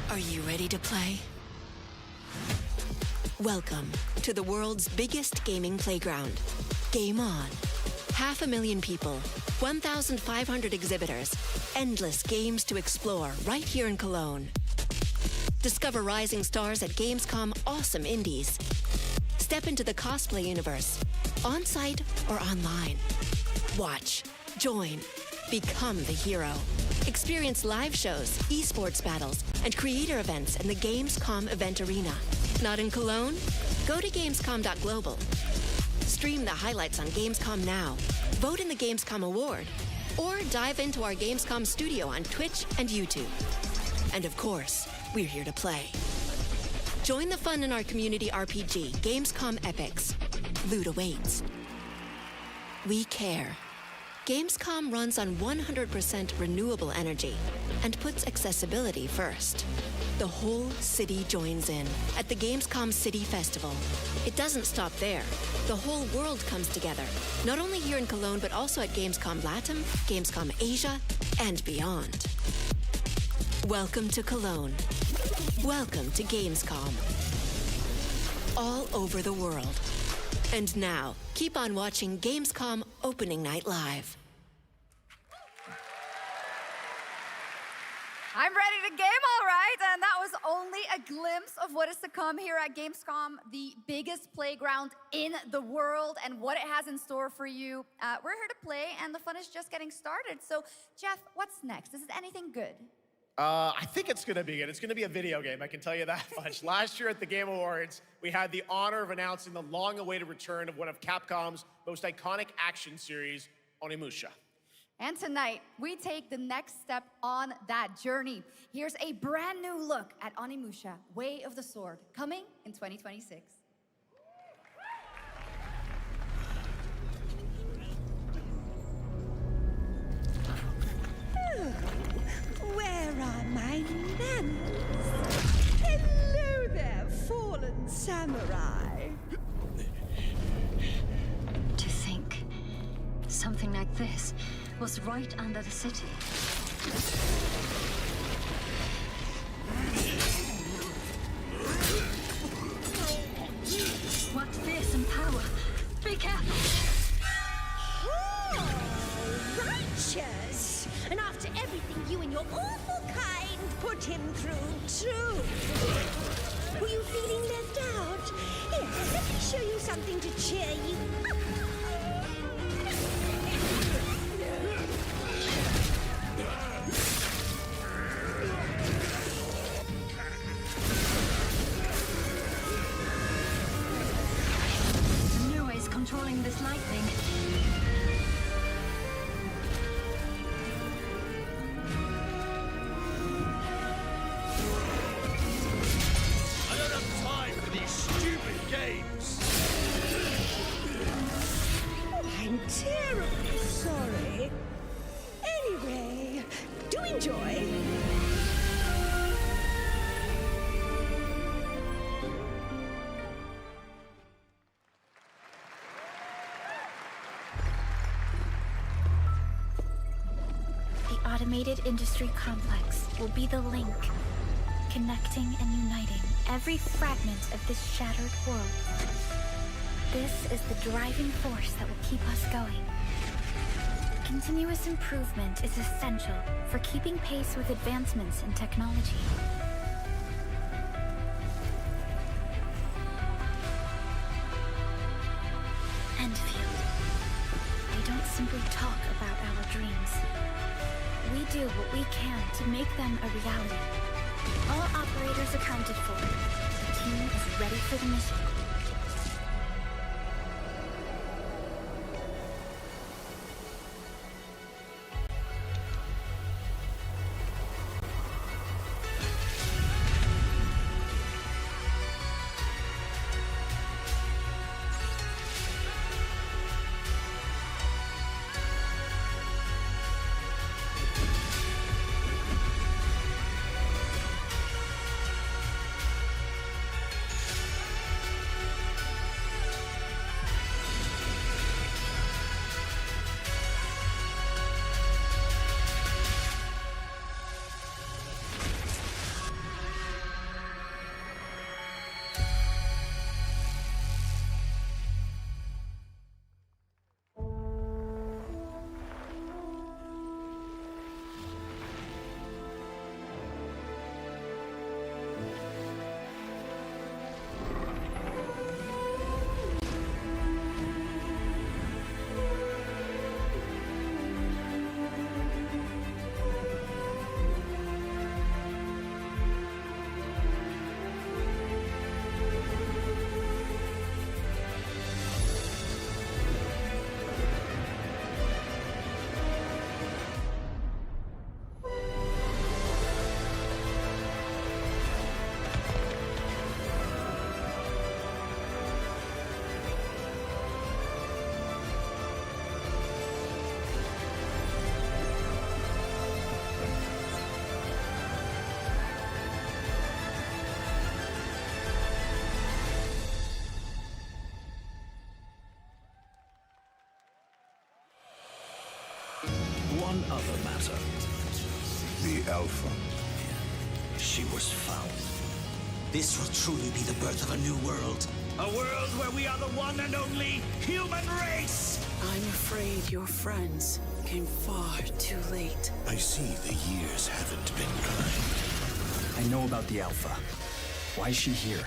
Are you ready to play? Welcome to the world's biggest gaming playground, Game On. 500,000 people, 1,500 exhibitors, endless games to explore right here in Cologne. Discover rising stars at Gamescom Awesome Indies. Step into the cosplay universe, on-site or online. Watch, join, become the hero. Experience live shows, esports battles, and creator events in the Gamescom event arena. Not in Cologne? Go to gamescom.global. Stream the highlights on Gamescom Now. Vote in the Gamescom Award. Or dive into our Gamescom studio on Twitch and YouTube. And of course, we're here to play. Join the fun in our community RPG, Gamescom Epics. Loot awaits. We care. Gamescom runs on 100% renewable energy and puts accessibility first. The whole city joins in at the Gamescom City Festival. It doesn't stop there. The whole world comes together, not only here in Cologne, but also at Gamescom Latam, Gamescom Asia, and beyond. Welcome to Cologne. Welcome to Gamescom. All over the world. And now, keep on watching Gamescom Opening Night Live. I'm ready to game, all right, and that was only a glimpse of what is to come here at Gamescom, the biggest playground in the world, and what it has in store for you. We're here to play, and the fun is just getting started. So, Jeff, what's next? Is it anything good? I think it's going to be good. It's going to be a video game, I can tell you that much. Last year at the Game Awards, we had the honor of announcing the long-awaited return of one of Capcom's most iconic action series, Onimusha. And tonight, we take the next step on that journey. Here's a brand new look at Onimusha, Way of the Sword, coming in 2026. Where are my manners? Hello there, fallen samurai. To think something like this was right under the city. What fearsome power! Be careful! Oh, righteous! And after everything you and your awful kind put him through, too. Were you feeling left out? Here, let me show you something to cheer you up. Nua is controlling this lightning. I don't have time for these stupid games! Oh, I'm terribly sorry. Anyway, do enjoy. The automated industry complex will be the link, connecting and uniting every fragment of this shattered world. This is the driving force that will keep us going. Continuous improvement is essential for keeping pace with advancements in technology. Enfield. They don't simply talk about our dreams. We do what we can to make them a reality. All operators accounted for. The team is ready for the mission. daughter, the Alpha. She was found. This will truly be the birth of a new world. A world where we are the one and only human race! I'm afraid your friends came far too late. I see the years haven't been kind. I know about the Alpha. Why is she here?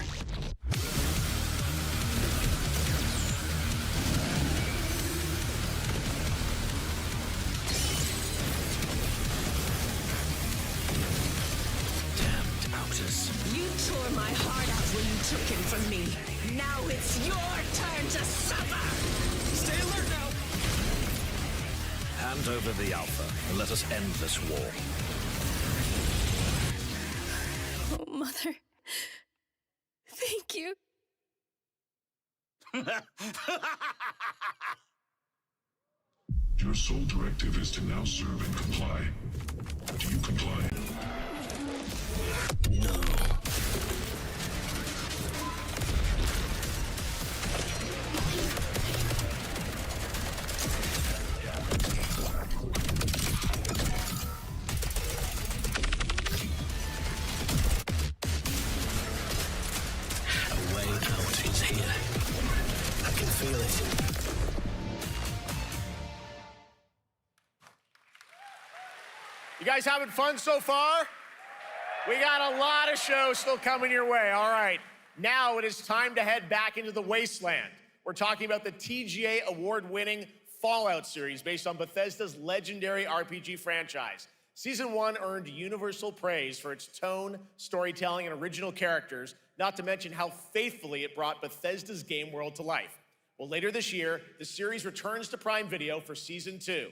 Damned outers. You tore my heart out when you took him from me. Now it's your turn to suffer! Stay alert now! Hand over the Alpha and let us end this war. Oh, Mother. Thank you. Your sole directive is to now serve and comply. Do you comply? No. A way out is here. I can feel it. You guys having fun so far? We got a lot of shows still coming your way. All right, now it is time to head back into the wasteland. We're talking about the TGA award-winning Fallout series based on Bethesda's legendary RPG franchise. Season 1 earned universal praise for its tone, storytelling, and original characters, not to mention how faithfully it brought Bethesda's game world to life. Well, later this year, the series returns to Prime Video for Season 2.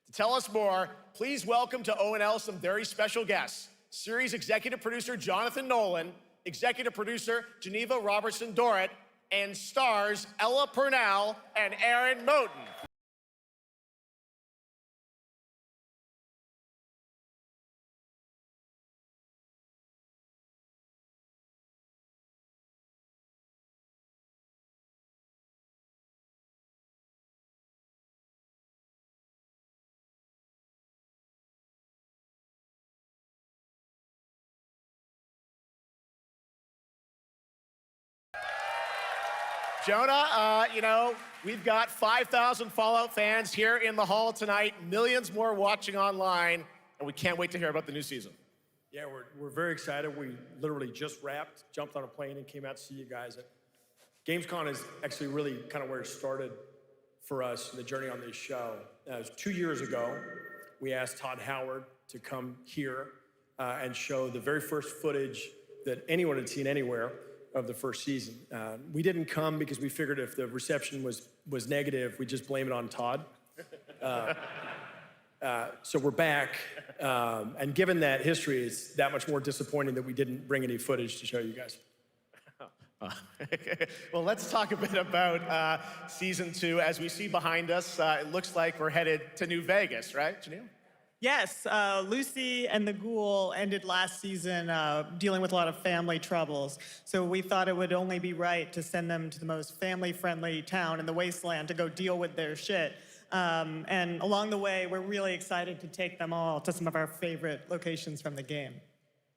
To tell us more, please welcome to ONL some very special guests. Series executive producer Jonathan Nolan, executive producer Geneva Robertson-Dorrit, and stars Ella Purnell and Aaron Moten. Jonah, we've got 5,000 Fallout fans here in the hall tonight, millions more watching online, and we can't wait to hear about the new season. Yeah, we're very excited. We literally just wrapped, jumped on a plane, and came out to see you guys. GamesCon is actually really kind of where it started for us, the journey on this show. It was 2 years ago. We asked Todd Howard to come here and show the very first footage that anyone had seen anywhere of the first season. We didn't come because we figured if the reception was negative, we'd just blame it on Todd. So we're back, and given that history, it's that much more disappointing that we didn't bring any footage to show you guys. Well, let's talk a bit about Season 2. As we see behind us, it looks like we're headed to New Vegas, right, Janelle? Yes, Lucy and the Ghoul ended last season dealing with a lot of family troubles. So we thought it would only be right to send them to the most family-friendly town in the wasteland to go deal with their shit. And along the way, we're really excited to take them all to some of our favorite locations from the game.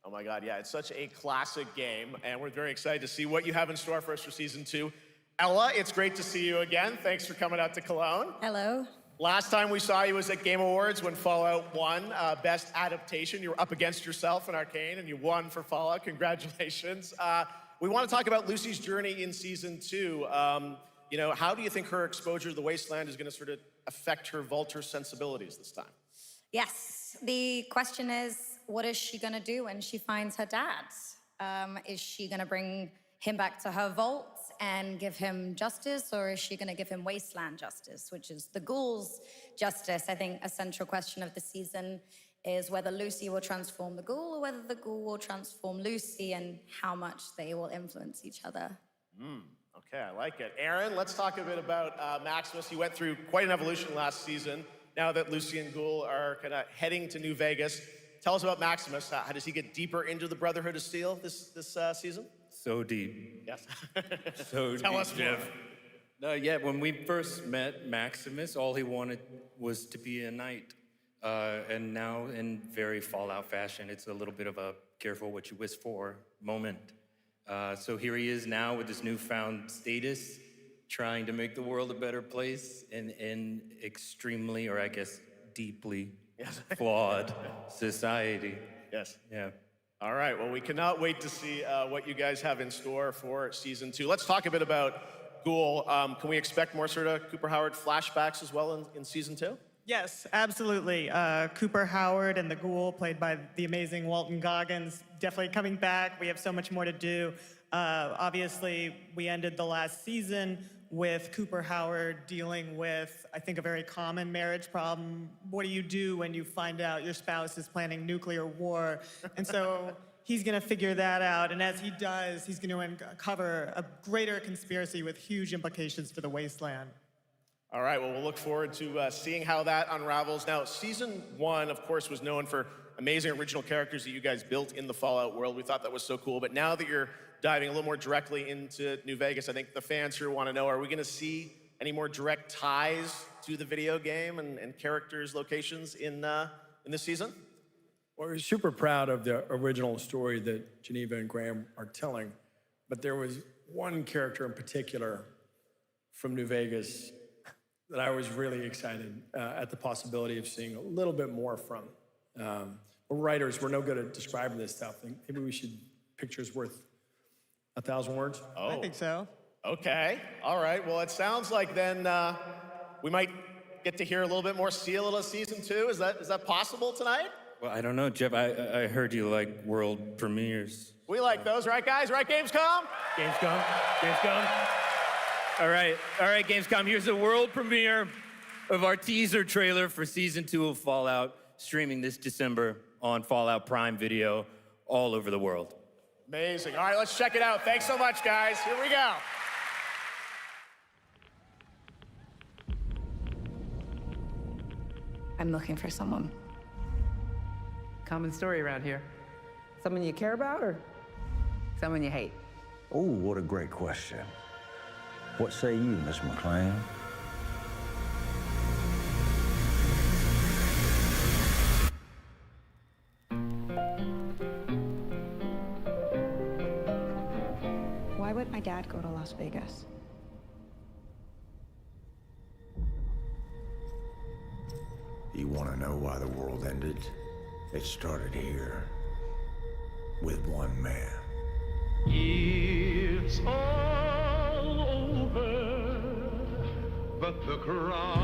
Oh my God, yeah, it's such a classic game, and we're very excited to see what you have in store for us for Season 2. Ella, it's great to see you again. Thanks for coming out to Cologne. Hello. Last time we saw you was at Game Awards when Fallout won Best Adaptation. You were up against yourself in Arcane, and you won for Fallout. Congratulations. We want to talk about Lucy's journey in Season 2. How do you think her exposure to the Wasteland is going to sort of affect her Vulture sensibilities this time? Yes, the question is, what is she gonna do when she finds her dad? Is she gonna bring him back to her vault and give him justice, or is she gonna give him wasteland justice, which is the Ghoul's justice? I think a central question of the season is whether Lucy will transform the Ghoul or whether the Ghoul will transform Lucy, and how much they will influence each other. Okay, I like it. Aaron, let's talk a bit about Maximus. He went through quite an evolution last season. Now that Lucy and Ghoul are kind of heading to New Vegas, tell us about Maximus. How does he get deeper into the Brotherhood of Steel this season? So deep. Yes. So Tell deep, us more. Jeff. No, yeah, when we first met Maximus, all he wanted was to be a knight. And now, in very Fallout fashion, it's a little bit of a careful what you wish for moment. So here he is now with this newfound status, trying to make the world a better place in extremely, or I guess deeply flawed society. Yes. Yeah. All right, well, we cannot wait to see what you guys have in store for season 2. Let's talk a bit about Ghoul. Can we expect more sort of Cooper Howard flashbacks as well in season 2? Yes, absolutely. Cooper Howard and the Ghoul, played by the amazing Walton Goggins, definitely coming back. We have so much more to do. Obviously, we ended the last season with Cooper Howard dealing with, I think, a very common marriage problem. What do you do when you find out your spouse is planning nuclear war? And so he's going to figure that out. And as he does, he's going to uncover a greater conspiracy with huge implications for the Wasteland. All right, well, we'll look forward to seeing how that unravels. Now, season 1, of course, was known for amazing original characters that you guys built in the Fallout world. We thought that was so cool. But now that you're diving a little more directly into New Vegas, I think the fans here want to know, are we going to see any more direct ties to the video game and characters, locations in this season? Well, we're super proud of the original story that Geneva and Graham are telling, but there was one character in particular from New Vegas that I was really excited at the possibility of seeing a little bit more from. We're writers, we're no good at describing this stuff. Maybe we should, pictures worth 1,000 words? Oh. I think so. Okay, all right. Well, it sounds like then we might get to hear a little bit more, see a little season 2. Is that possible tonight? Well, I don't know, Jeff. I heard you like world premieres. We like those, right, guys? Right, Gamescom? Gamescom. All right, Gamescom. Here's the world premiere of our teaser trailer for season 2 of Fallout, streaming this December on Fallout Prime Video all over the world. Amazing. All right, let's check it out. Thanks so much, guys. Here we go. I'm looking for someone. Common story around here. Someone you care about or someone you hate? Oh, what a great question. What say you, Miss McClane? Why would my dad go to Las Vegas? You want to know why the world ended? It started here, with one man. It's all over, but the cry.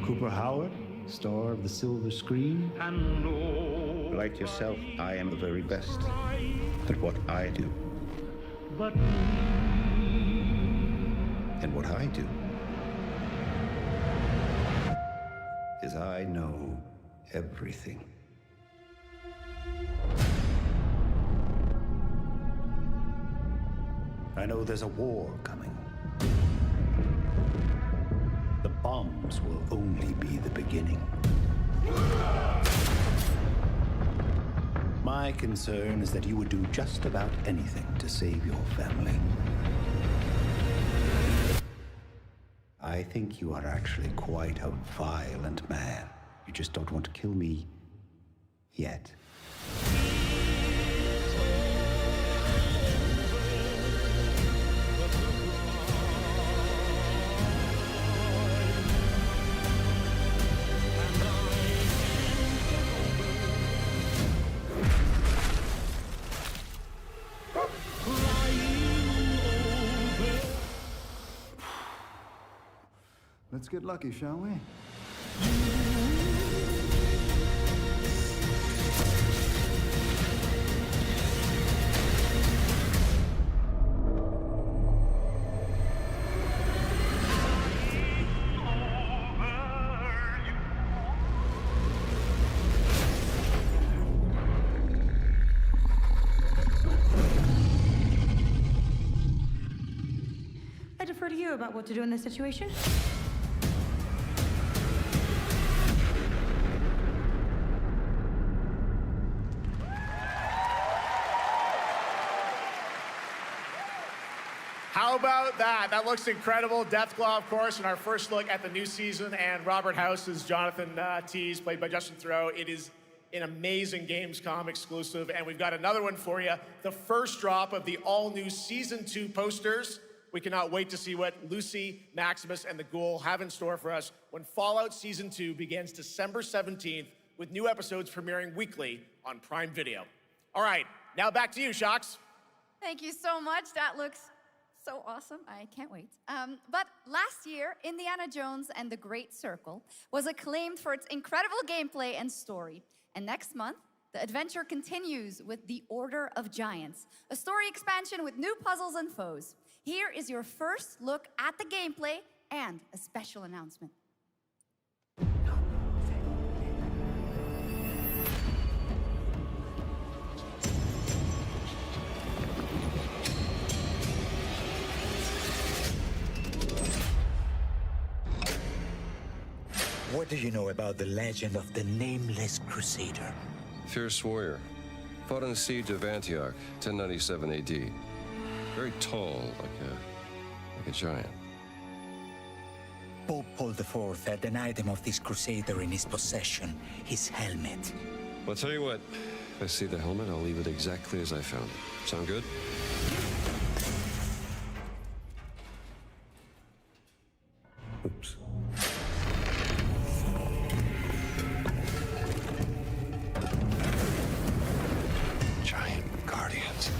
Cooper Howard, star of the silver screen. Like yourself, I am the very best at what I do. But and what I do is I know everything. I know there's a war coming. The bombs will only be the beginning. My concern is that you would do just about anything to save your family. I think you are actually quite a violent man. You just don't want to kill me yet. Let's get lucky, shall we? I defer to you about what to do in this situation. How about that? That looks incredible. Deathclaw, of course, in our first look at the new season, and Robert House is Jonathan Tease, played by Justin Theroux. It is an amazing Gamescom exclusive, and we've got another one for you. The first drop of the all-new Season 2 posters. We cannot wait to see what Lucy, Maximus, and the Ghoul have in store for us when Fallout Season 2 begins December 17th, with new episodes premiering weekly on Prime Video. All right, now back to you, Shox. Thank you so much. That looks so awesome. I can't wait. But last year, Indiana Jones and the Great Circle was acclaimed for its incredible gameplay and story. And next month, the adventure continues with The Order of Giants, a story expansion with new puzzles and foes. Here is your first look at the gameplay and a special announcement. What do you know about the legend of the Nameless Crusader? Fierce warrior. Fought in the siege of Antioch, 1097 AD. Very tall, like a giant. Pope Paul IV had an item of this crusader in his possession, his helmet. Well, I'll tell you what. If I see the helmet, I'll leave it exactly as I found it. Sound good? Oops. Giant guardians.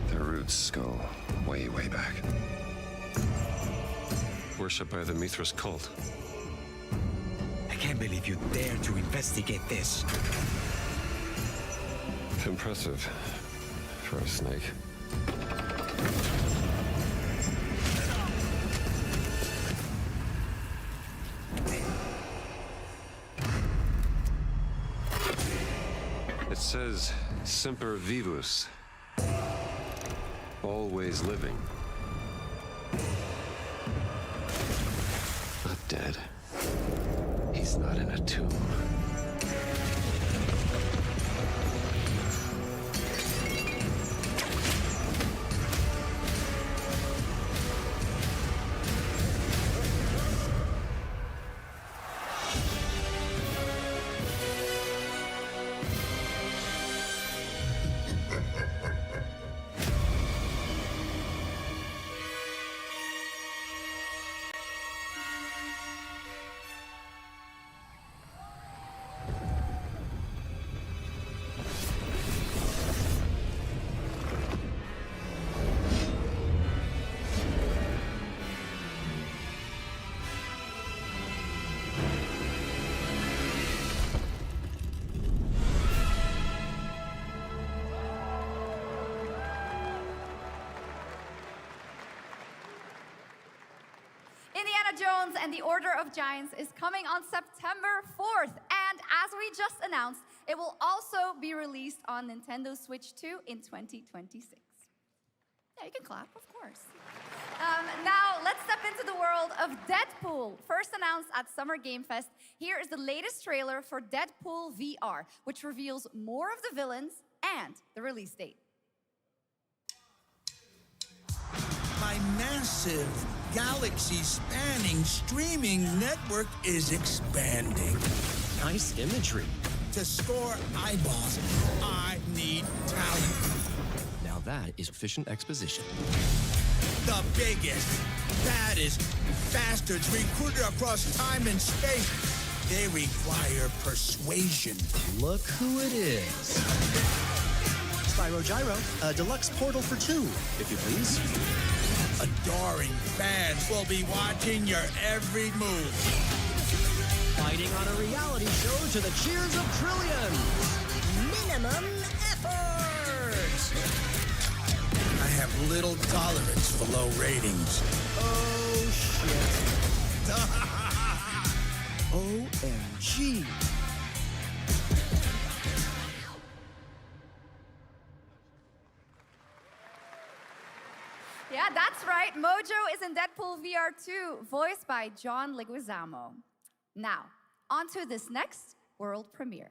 Their roots go way, way back. Worshipped by the Mithras cult. I can't believe you dare to investigate this. Impressive for a snake. It says Semper Vivus. Always living. Not dead. He's not in a tomb. Indiana Jones and the Order of Giants is coming on September 4th. And as we just announced, it will also be released on Nintendo Switch 2 in 2026. Yeah, you can clap, of course. Now, let's step into the world of Deadpool. First announced at Summer Game Fest, here is the latest trailer for Deadpool VR, which reveals more of the villains and the release date. My massive, galaxy-spanning streaming network is expanding. Nice imagery. To score eyeballs, I need talent. Now that is efficient exposition. The biggest, baddest bastards recruited across time and space. They require persuasion. Look who it is. Spyro Gyro, a deluxe portal for 2, if you please. Adoring fans will be watching your every move. Fighting on a reality show to the cheers of trillions. Minimum effort. I have little tolerance for low ratings. Oh, shit. OMG. Yeah, that's right. Mojo is in Deadpool VR 2, voiced by John Leguizamo. Now, on to this next world premiere.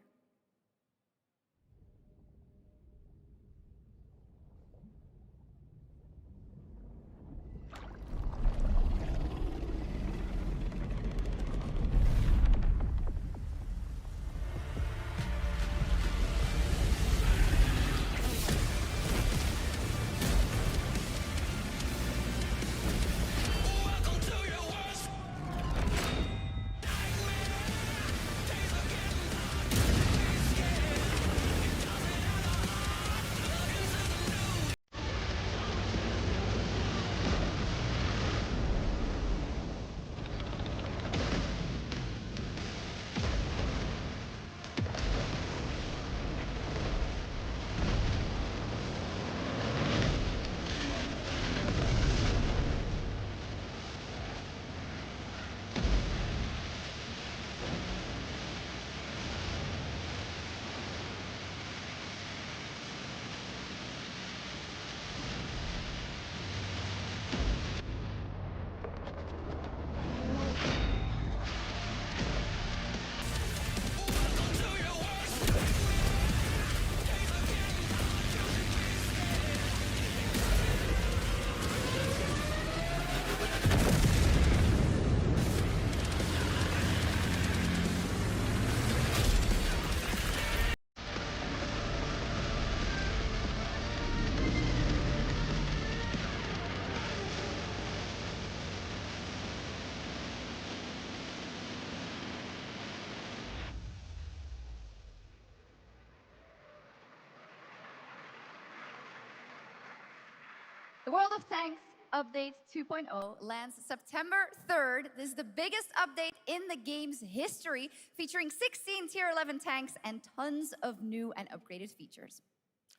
World of Tanks Update 2.0 lands September 3rd. This is the biggest update in the game's history, featuring 16 Tier 11 tanks and tons of new and upgraded features.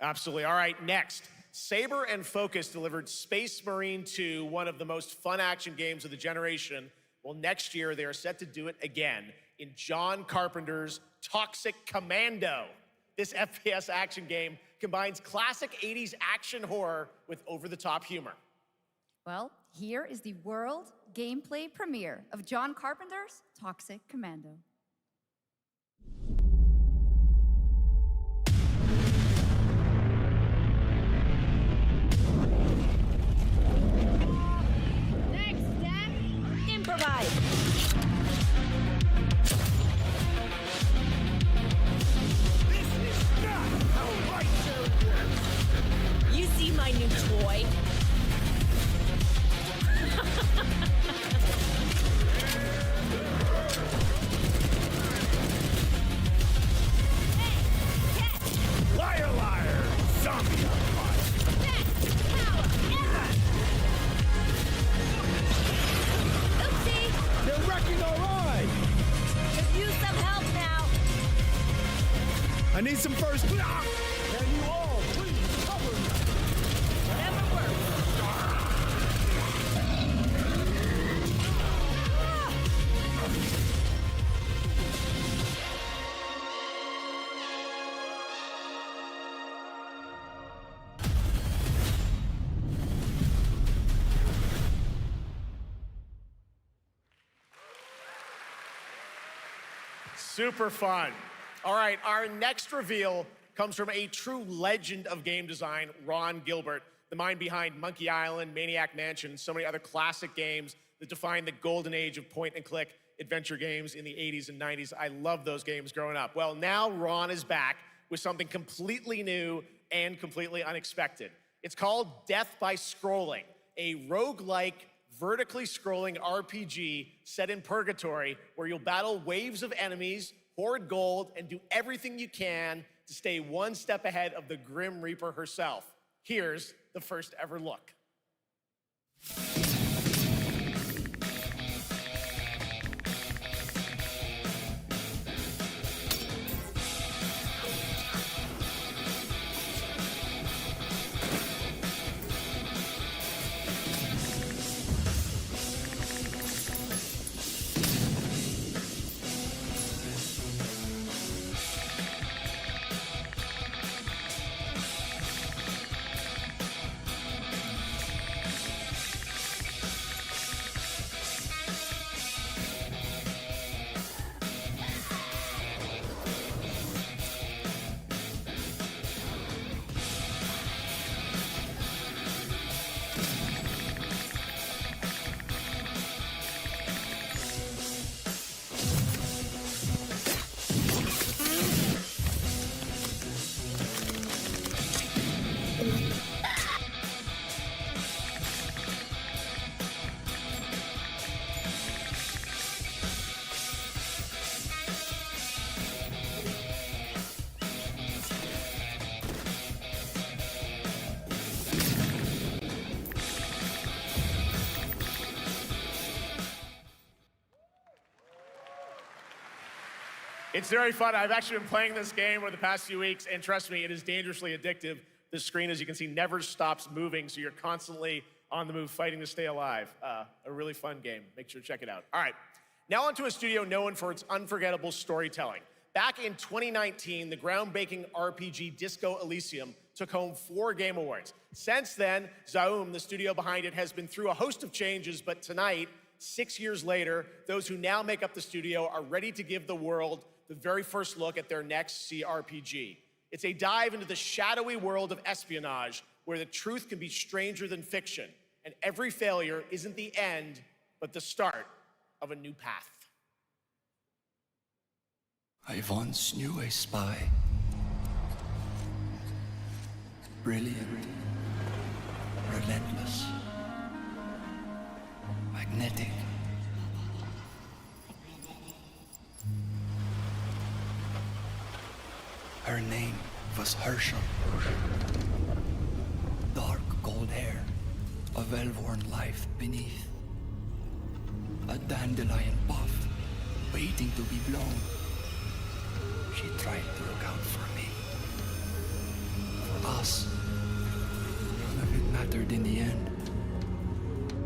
Absolutely. All right, next. Saber and Focus delivered Space Marine 2, one of the most fun action games of the generation. Well, next year, they are set to do it again in John Carpenter's Toxic Commando. This FPS action game combines classic 80s action horror with over-the-top humor. Well, here is the world gameplay premiere of John Carpenter's Toxic Commando. Next step, improvise. This is not how my show works. You see my new toy? Liar, liar, zombie empire. Best power ever! Oopsie! They're wrecking our ride. Could use some help now. I need some first. Can you all please cover me? Whatever works. Super fun. All right, our next reveal comes from a true legend of game design, Ron Gilbert, the mind behind Monkey Island, Maniac Mansion, and so many other classic games that defined the golden age of point-and-click adventure games in the 80s and 90s. I loved those games growing up. Well, now Ron is back with something completely new and completely unexpected. It's called Death by Scrolling, a roguelike, vertically scrolling RPG set in purgatory where you'll battle waves of enemies, hoard gold, and do everything you can to stay one step ahead of the Grim Reaper herself. Here's the first ever look. It's very fun. I've actually been playing this game over the past few weeks, and trust me, it is dangerously addictive. The screen, as you can see, never stops moving, so you're constantly on the move, fighting to stay alive. A really fun game. Make sure to check it out. All right, now onto a studio known for its unforgettable storytelling. Back in 2019, the groundbreaking RPG Disco Elysium took home 4 Game Awards. Since then, Zaum, the studio behind it, has been through a host of changes, but tonight, 6 years later, those who now make up the studio are ready to give the world the very first look at their next CRPG. It's a dive into the shadowy world of espionage, where the truth can be stranger than fiction, and every failure isn't the end, but the start of a new path. I once knew a spy. Brilliant, relentless, magnetic. Her name was Herschel. Dark gold hair, a well-worn life beneath. A dandelion puff, waiting to be blown. She tried to look out for me. For us. None of it mattered in the end.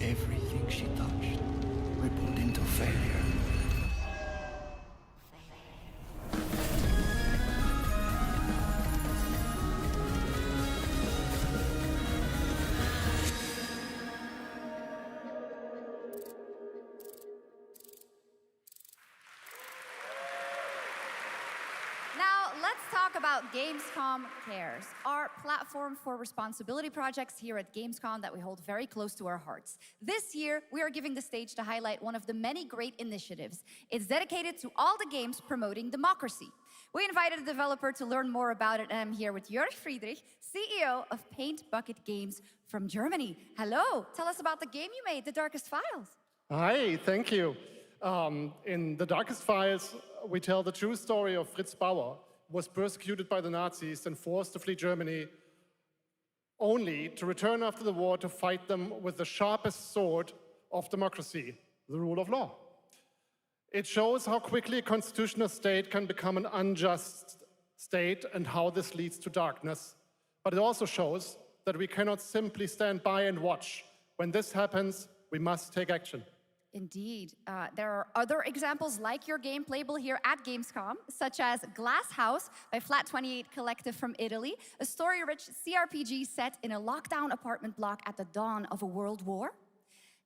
Everything she touched rippled into failure. Now, let's talk about Gamescom Cares, our platform for responsibility projects here at Gamescom that we hold very close to our hearts. This year, we are giving the stage to highlight one of the many great initiatives. It's dedicated to all the games promoting democracy. We invited a developer to learn more about it, and I'm here with Jörg Friedrich, CEO of Paint Bucket Games from Germany. Hello, tell us about the game you made, The Darkest Files. Hi, thank you. In The Darkest Files, we tell the true story of Fritz Bauer, who was persecuted by the Nazis and forced to flee Germany, only to return after the war to fight them with the sharpest sword of democracy, the rule of law. It shows how quickly a constitutional state can become an unjust state and how this leads to darkness. But it also shows that we cannot simply stand by and watch. When this happens, we must take action. Indeed. There are other examples like your game playable here at Gamescom, such as Glass House by Flat 28 Collective from Italy, a story-rich CRPG set in a lockdown apartment block at the dawn of a world war.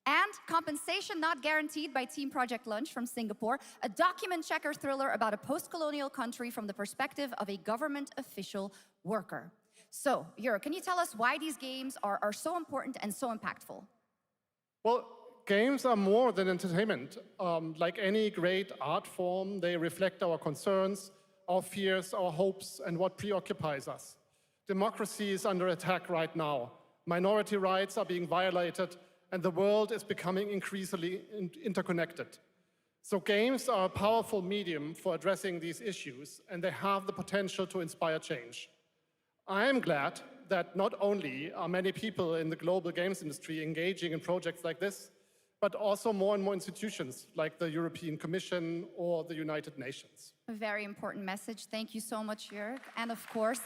And Compensation Not Guaranteed by Team Project Lunch from Singapore, a document checker thriller about a post-colonial country from the perspective of a government official worker. So, Jörg, can you tell us why these games are so important and so impactful? Well, games are more than entertainment. Like any great art form, they reflect our concerns, our fears, our hopes, and what preoccupies us. Democracy is under attack right now. Minority rights are being violated, and the world is becoming increasingly interconnected. So games are a powerful medium for addressing these issues, and they have the potential to inspire change. I am glad that not only are many people in the global games industry engaging in projects like this, but also more and more institutions like the European Commission or the United Nations. A very important message. Thank you so much, Jörg. And of course,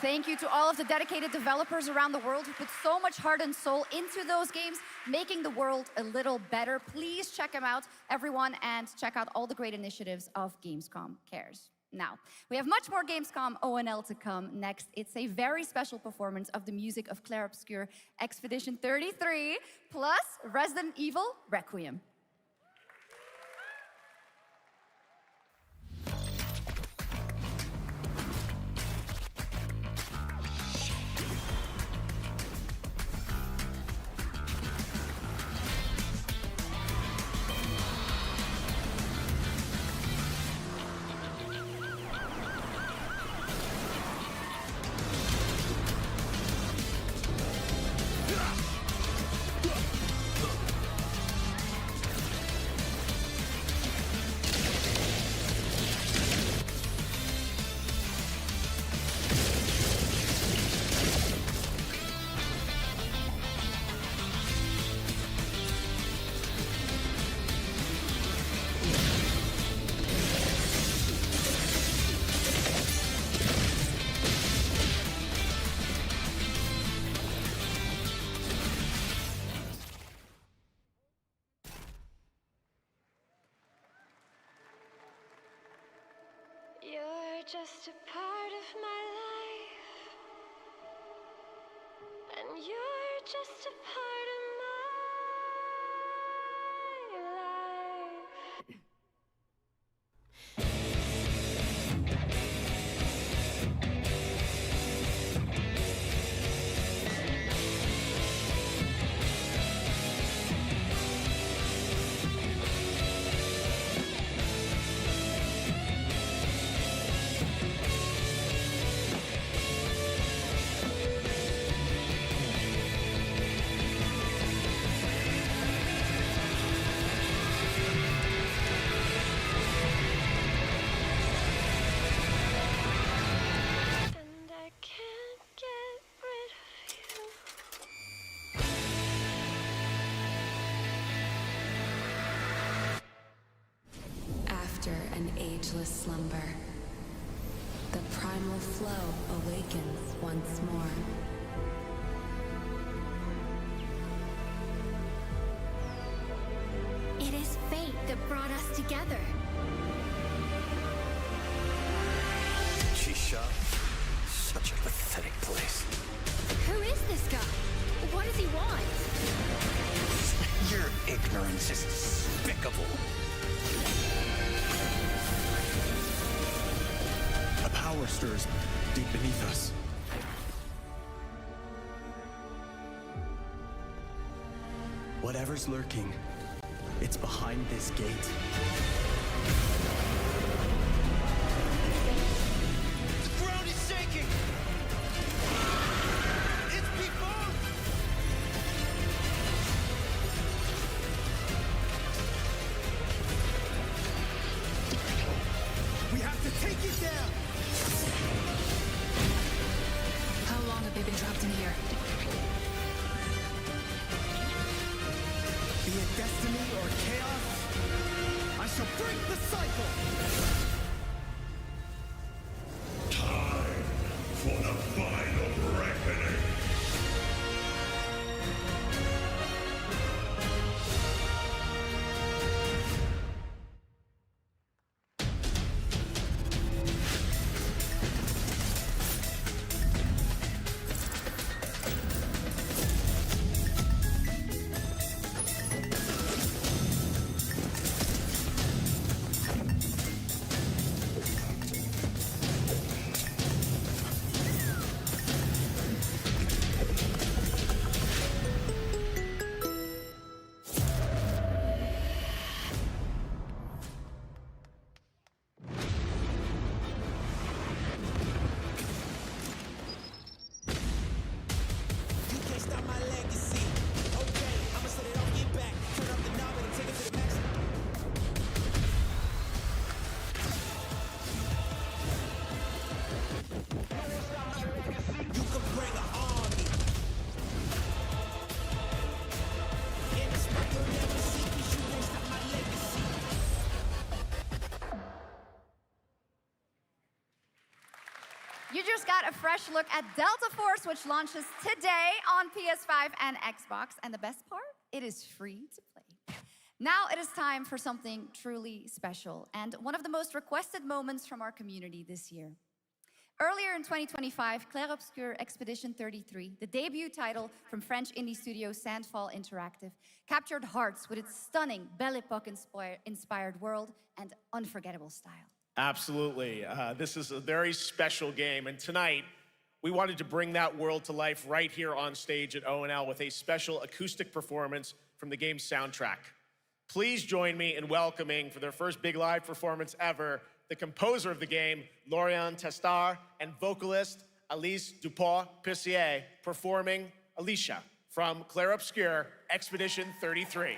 thank you to all of the dedicated developers around the world who put so much heart and soul into those games, making the world a little better. Please check them out, everyone, and check out all the great initiatives of Gamescom Cares. Now, we have much more Gamescom ONL to come next. It's a very special performance of the music of Clair Obscur Expedition 33, plus Resident Evil Requiem. You're just a part of my life, and you're just a part of my life. ageless slumber. The primal flow awakens once more. It is fate that brought us together. Shisha, such a pathetic place. Who is this guy? What does he want? Your ignorance is despicable. A power stirs deep beneath us. Whatever's lurking, it's behind this gate. The ground is shaking! It's people! We have to take it down! How long have they been trapped in here? Be it destiny or chaos, I shall break the cycle! Time for the final reckoning. You just got a fresh look at Delta Force, which launches today on PS5 and Xbox. And the best part, it is free to play. Now it is time for something truly special and one of the most requested moments from our community this year. Earlier in 2025, Clair Obscur Expedition 33, the debut title from French indie studio Sandfall Interactive, captured hearts with its stunning Belle Epoque-inspired world and unforgettable style. Absolutely. This is a very special game, and tonight we wanted to bring that world to life right here on stage at ONL with a special acoustic performance from the game's soundtrack. Please join me in welcoming, for their first big live performance ever, the composer of the game, Laurent Testard, and vocalist Alice Dupont-Pissier, performing Alicia from Clair Obscur Expedition 33.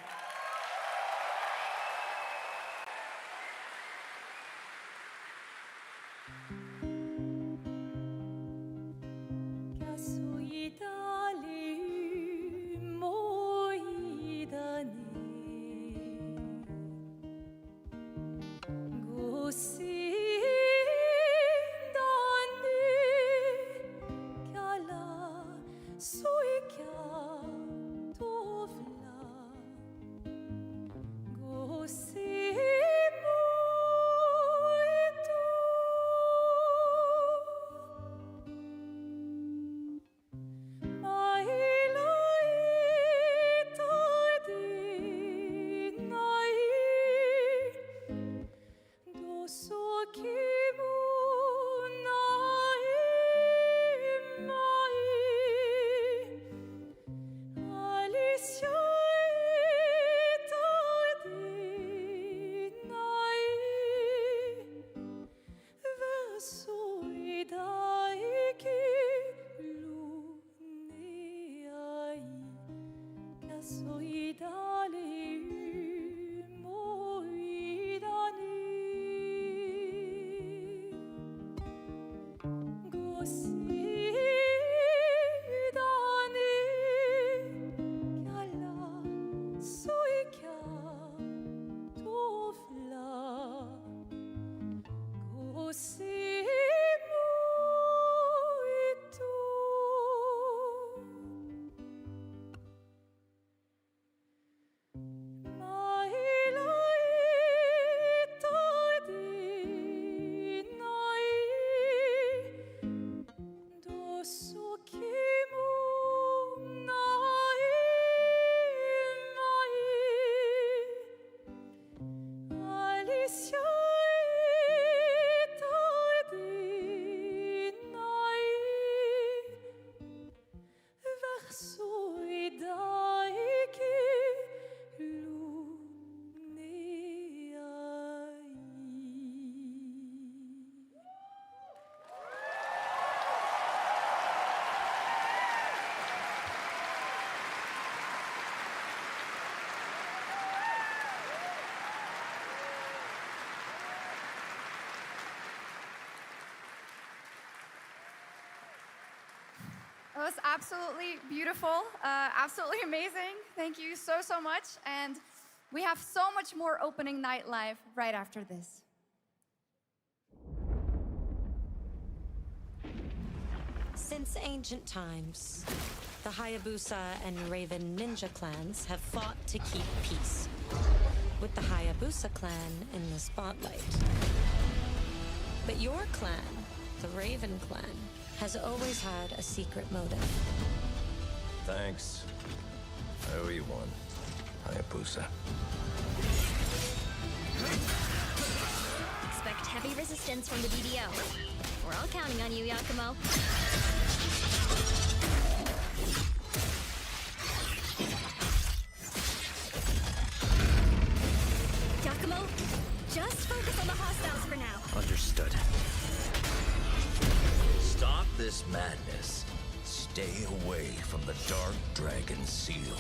That was absolutely beautiful, absolutely amazing. Thank you so, so much. And we have so much more opening night live right after this. Since ancient times, the Hayabusa and Raven ninja clans have fought to keep peace, with the Hayabusa clan in the spotlight. But your clan, the Raven clan, has always had a secret motive. Thanks. I owe you one, Hayabusa. Expect heavy resistance from the DDO. We're all counting on you, Yakumo. Yakumo, just focus on the hostiles for now. Understood. Stop this madness. Stay away from the Dark Dragon Seal.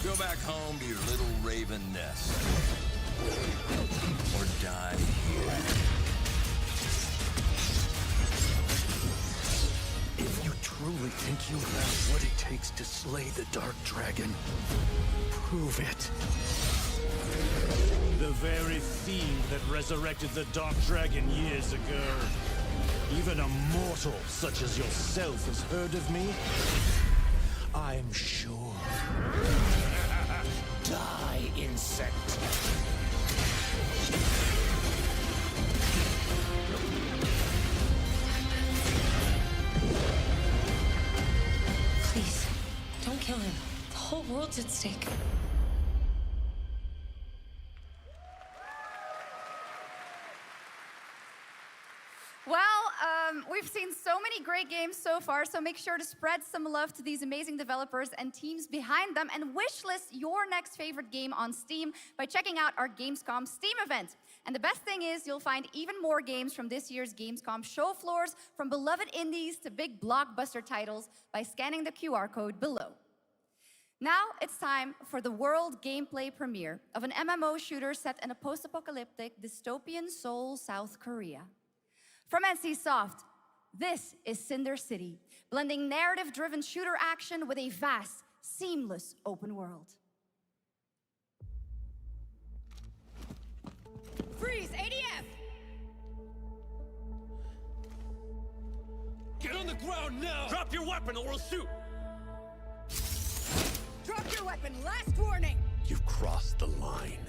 Go back home to your little raven nest. Or die here. If you truly think you have what it takes to slay the Dark Dragon, prove it. The very fiend that resurrected the Dark Dragon years ago. Even a mortal such as yourself has heard of me? I'm sure. Die, insect. Please, don't kill him. The whole world's at stake. Well, we've seen so many great games so far, so make sure to spread some love to these amazing developers and teams behind them, and wishlist your next favorite game on Steam by checking out our Gamescom Steam event. And the best thing is you'll find even more games from this year's Gamescom show floors, from beloved indies to big blockbuster titles, by scanning the QR code below. Now it's time for the world gameplay premiere of an MMO shooter set in a post-apocalyptic dystopian Seoul, South Korea. From NCSoft, this is Cinder City, blending narrative-driven shooter action with a vast, seamless open world. Freeze, ADF! Get on the ground now! Drop your weapon or we'll shoot! Drop your weapon, last warning! You've crossed the line.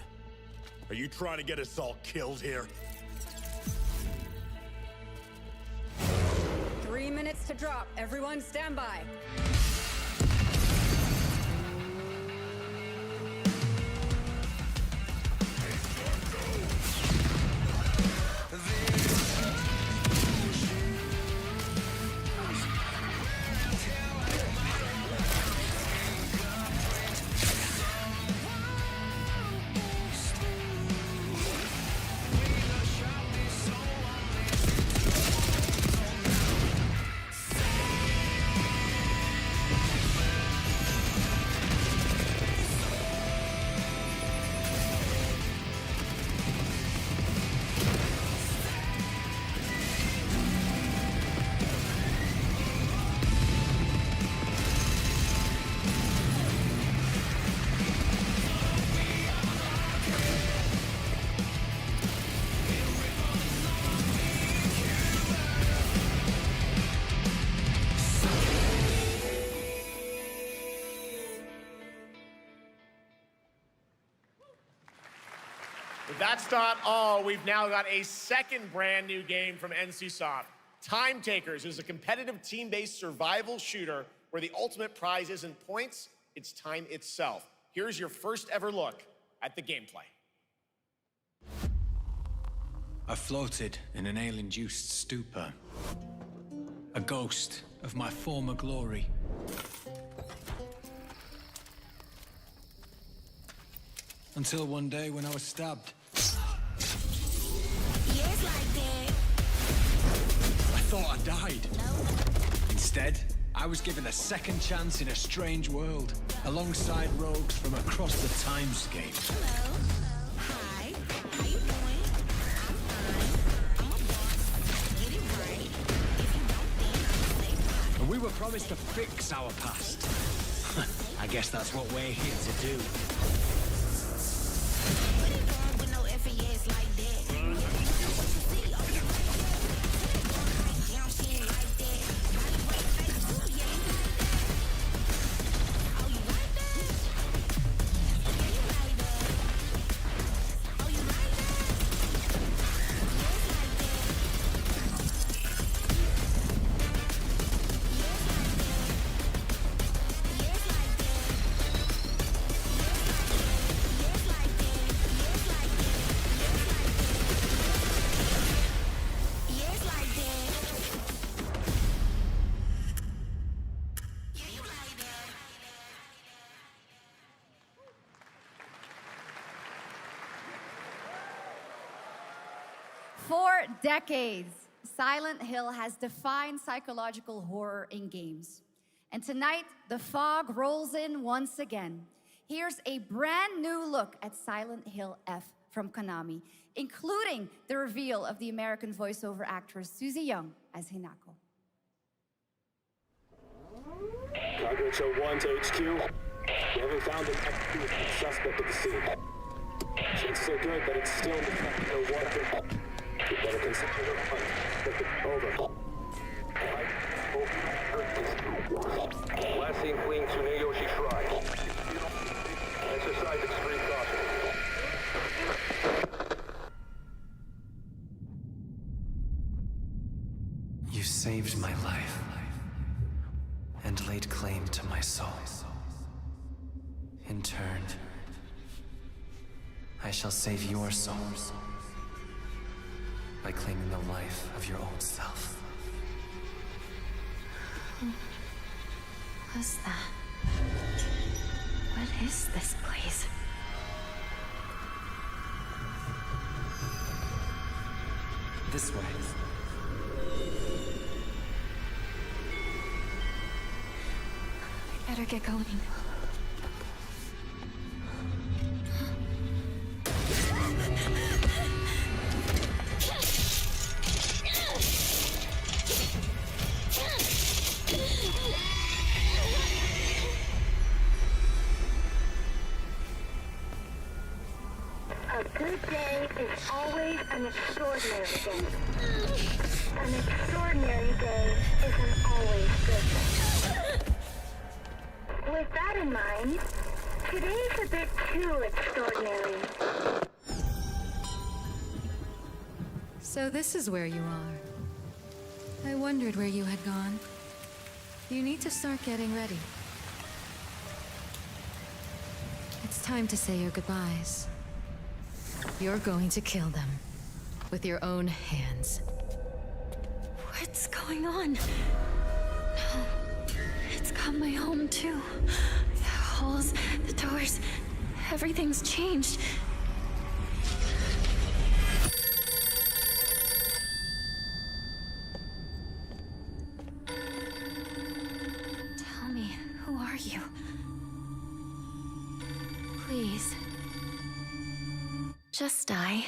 Are you trying to get us all killed here? 3 minutes to drop. Everyone stand by. That's not all. We've now got a second brand new game from NCSoft. Time Takers is a competitive team-based survival shooter where the ultimate prize isn't points, it's time itself. Here's your first ever look at the gameplay. I floated in an ale-induced stupor, a ghost of my former glory. Until one day when I was stabbed. Yes, like that. I thought I died. Instead, I was given a second chance in a strange world, alongside rogues from across the timescape. Hello. Hi. How you doing? I'm fine. I'm a boss. Get it right. If you don't, then I'll say were promised to fix our past. I guess that's what we're here to do. For decades, Silent Hill has defined psychological horror in games. And tonight, the fog rolls in once again. Here's a brand new look at Silent Hill F from Konami, including the reveal of the American voiceover actress Susie Young as Hinako. Cognitive 1 to HQ. We haven't found an active suspect at the scene. Chances are good that it's still in the fact of water. You better consider your hunt. Over. Last seen fleeing Tsuneyoshi Shrine. Exercise extreme caution. You saved my life and laid claim to my soul. In turn, I shall save your souls by claiming the life of your own self. Who was that? What is this place? This way. I better get going. A good day is always an extraordinary day. An extraordinary day isn't always good. With that in mind, today's a bit too extraordinary. So this is where you are. I wondered where you had gone. You need to start getting ready. It's time to say your goodbyes. You're going to kill them with your own hands. What's going on? No, it's got my home too. The halls, the doors, everything's changed. Tell me, who are you? Please. Just die.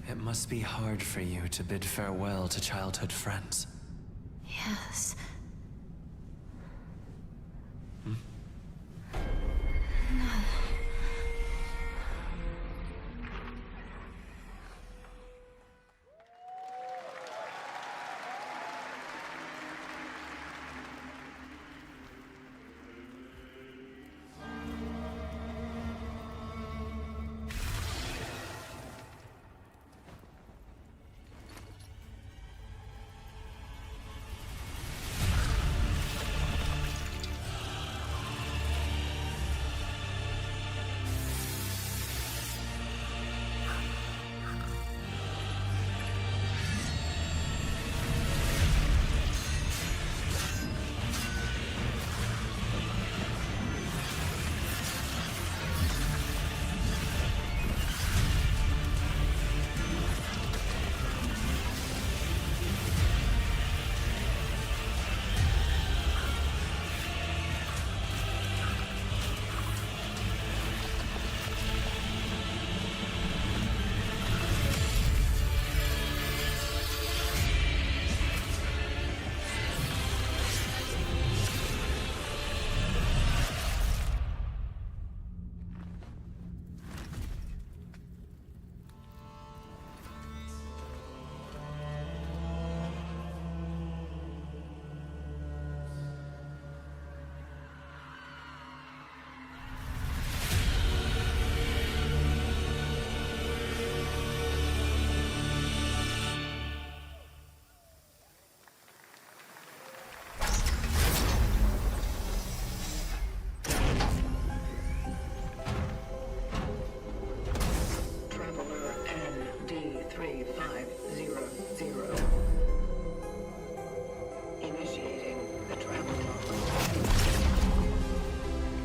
It must be hard for you to bid farewell to childhood friends. Yes. Hmm? No.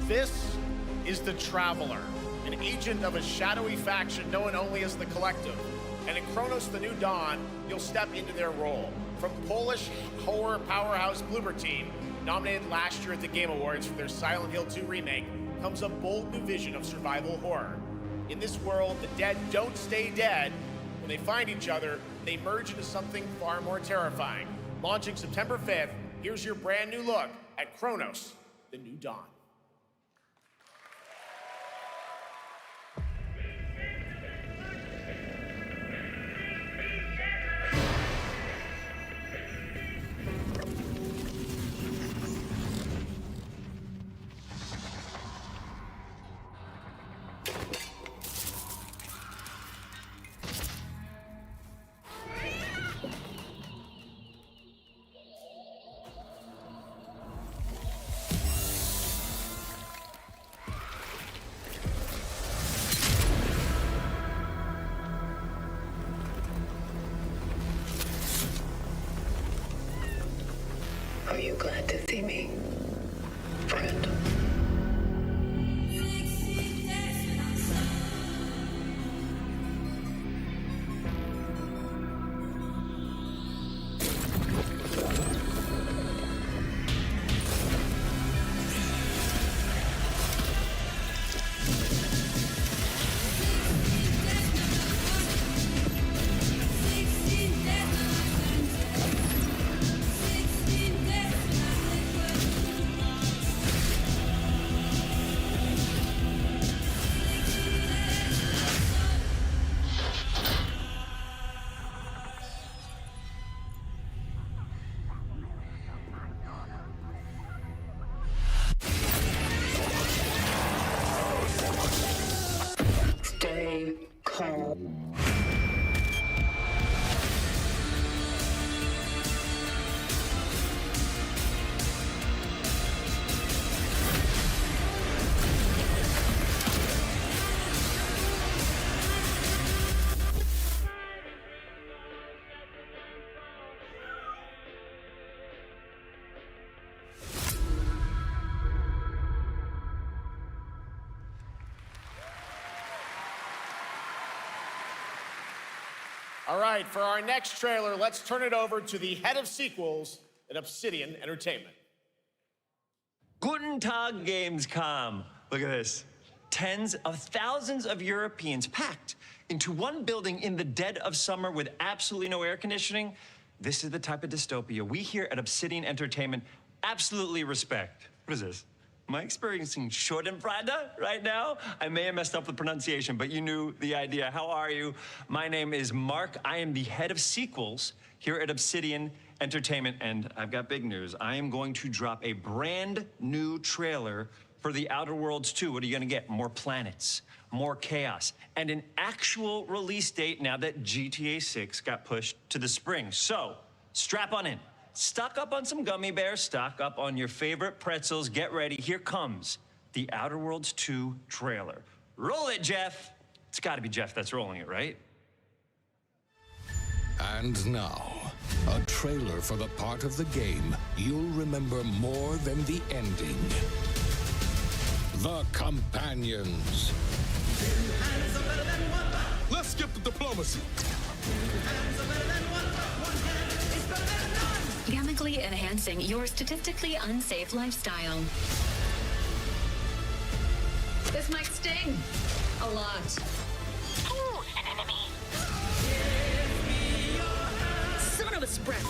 This is the Traveler, an agent of a shadowy faction known only as the Collective. And in Chronos: The New Dawn, you'll step into their role. From Polish horror powerhouse Bloober Team, nominated last year at the Game Awards for their Silent Hill 2 remake, comes a bold new vision of survival horror. In this world, the dead don't stay dead. When they find each other, they merge into something far more terrifying. Launching September 5th, here's your brand new look at Chronos: The New Dawn. Are you glad to see me, friend? Stay calm. All right, for our next trailer, let's turn it over to the head of sequels at Obsidian Entertainment. Guten Tag, Gamescom. Look at this. Tens of thousands of Europeans packed into one building in the dead of summer with absolutely no air conditioning. This is the type of dystopia we here at Obsidian Entertainment absolutely respect. What is this? Am I experiencing Schadenfreude right now? I may have messed up the pronunciation, but you knew the idea. How are you? My name is Mark. I am the head of sequels here at Obsidian Entertainment, and I've got big news. I am going to drop a brand new trailer for The Outer Worlds 2. What are you gonna get? More planets, more chaos, and an actual release date now that GTA 6 got pushed to the spring. So, strap on in. Stock up on some gummy bears, stock up on your favorite pretzels. Get ready. Here comes The Outer Worlds 2 trailer. Roll it, Jeff. It's gotta be Jeff that's rolling it, right? And now, a trailer for the part of the game you'll remember more than the ending. The Companions. Let's skip the diplomacy. Chemically enhancing your statistically unsafe lifestyle. This might sting. A lot. Ooh, an enemy. Son of a spread.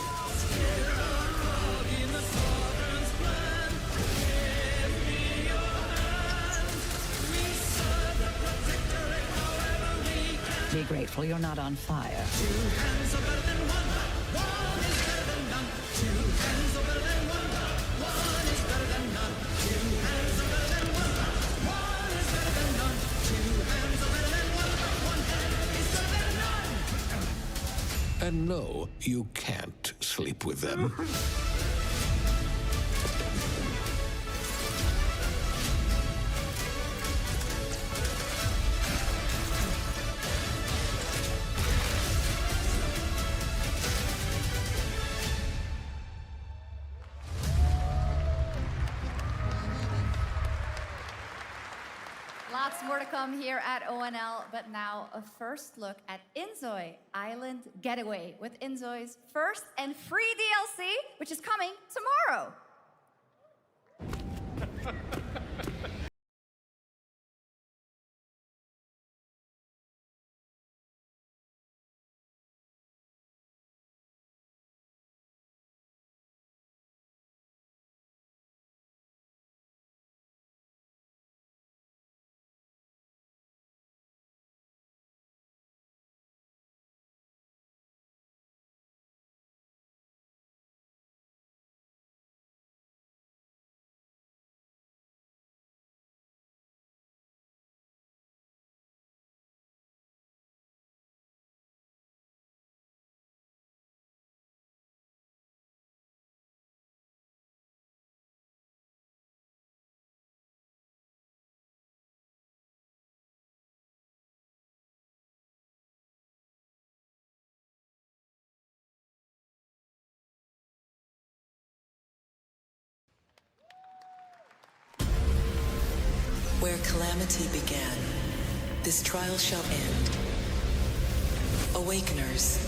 Be grateful you're not on fire. And no, you can't sleep with them. Lots more to come here at ONL, but now a first look at Inzoi Island Getaway with Inzoi's first and free DLC, which is coming tomorrow. Where calamity began, this trial shall end. Awakeners,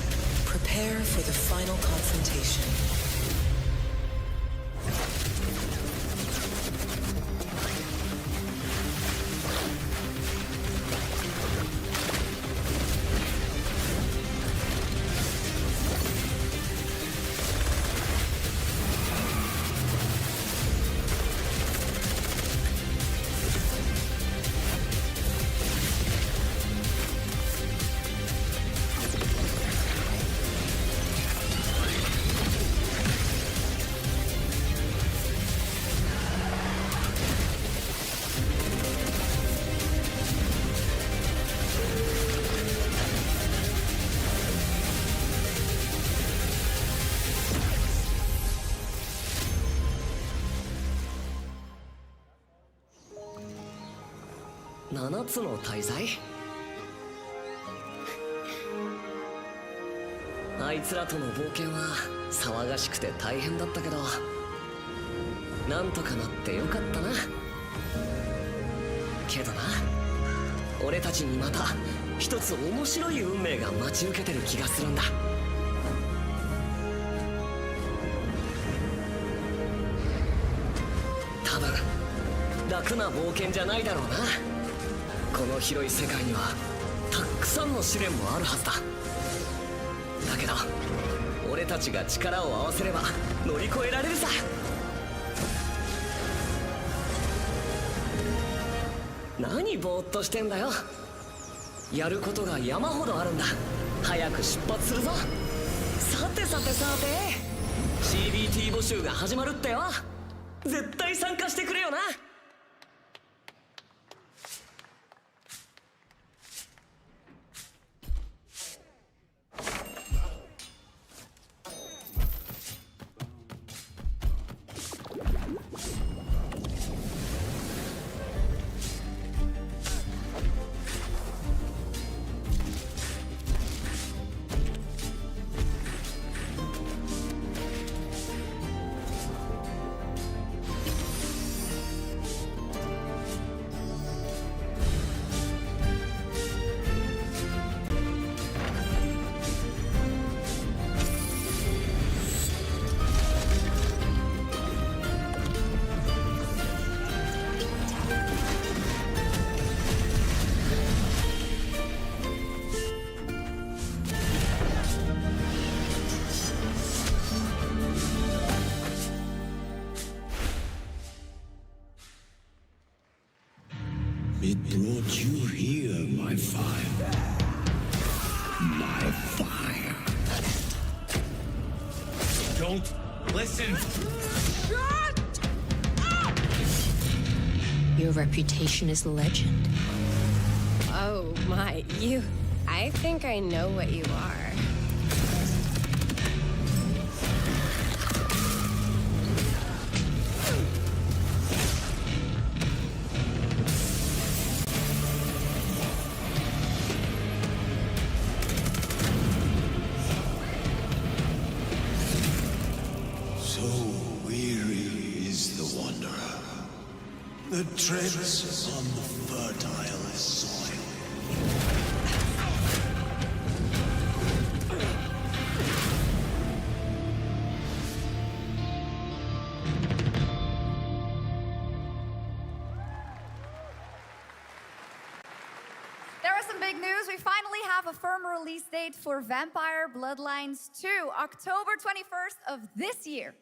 prepare for the final confrontation.7つの大罪？あいつらとの冒険は騒がしくて大変だったけど、なんとかなってよかったな。けどな、俺たちにまた一つ面白い運命が待ち受けてる気がするんだ。多分楽な冒険じゃないだろうな。この広い世界にはたくさんの試練もあるはずだ。だけど俺たちが力を合わせれば乗り越えられるさ。何ぼーっとしてんだよ。やることが山ほどあるんだ。早く出発するぞ。さてさてさて、 CBT 募集が始まるってよ。絶対参加してくれよな。It brought you here, my fire. My fire. Don't listen. Your reputation is legend. Oh my, you... I think I know what you are. So weary is the wanderer. that treads on the fertile soil. There are some big news. We finally have a firm release date for Vampire Bloodlines 2, October 21st of this year.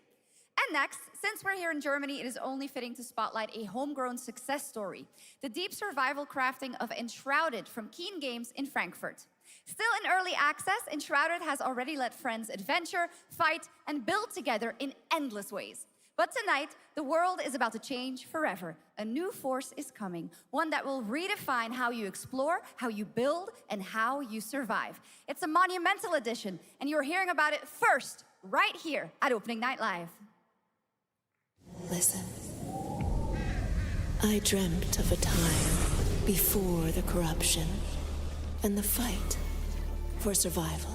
And next, since we're here in Germany, it is only fitting to spotlight a homegrown success story, the deep survival crafting of Enshrouded from Keen Games in Frankfurt. Still in early access, Enshrouded has already let friends adventure, fight, and build together in endless ways. But tonight, the world is about to change forever. A new force is coming, one that will redefine how you explore, how you build, and how you survive. It's a monumental edition, and you're hearing about it first, right here at Opening Night Live. Listen. I dreamt of a time before the corruption and the fight for survival.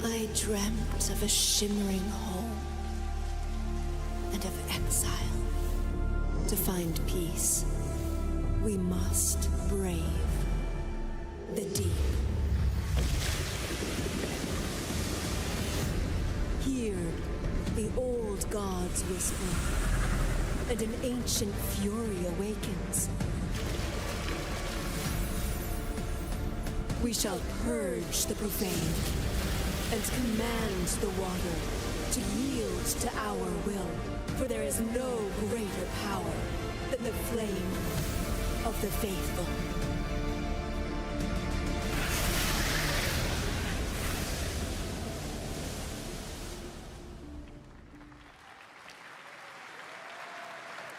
I dreamt of a shimmering home and of exile. To find peace, we must brave the deep. Hear the old gods whisper, and an ancient fury awakens. We shall purge the profane and command the water to yield to our will, for there is no greater power than the flame of the faithful.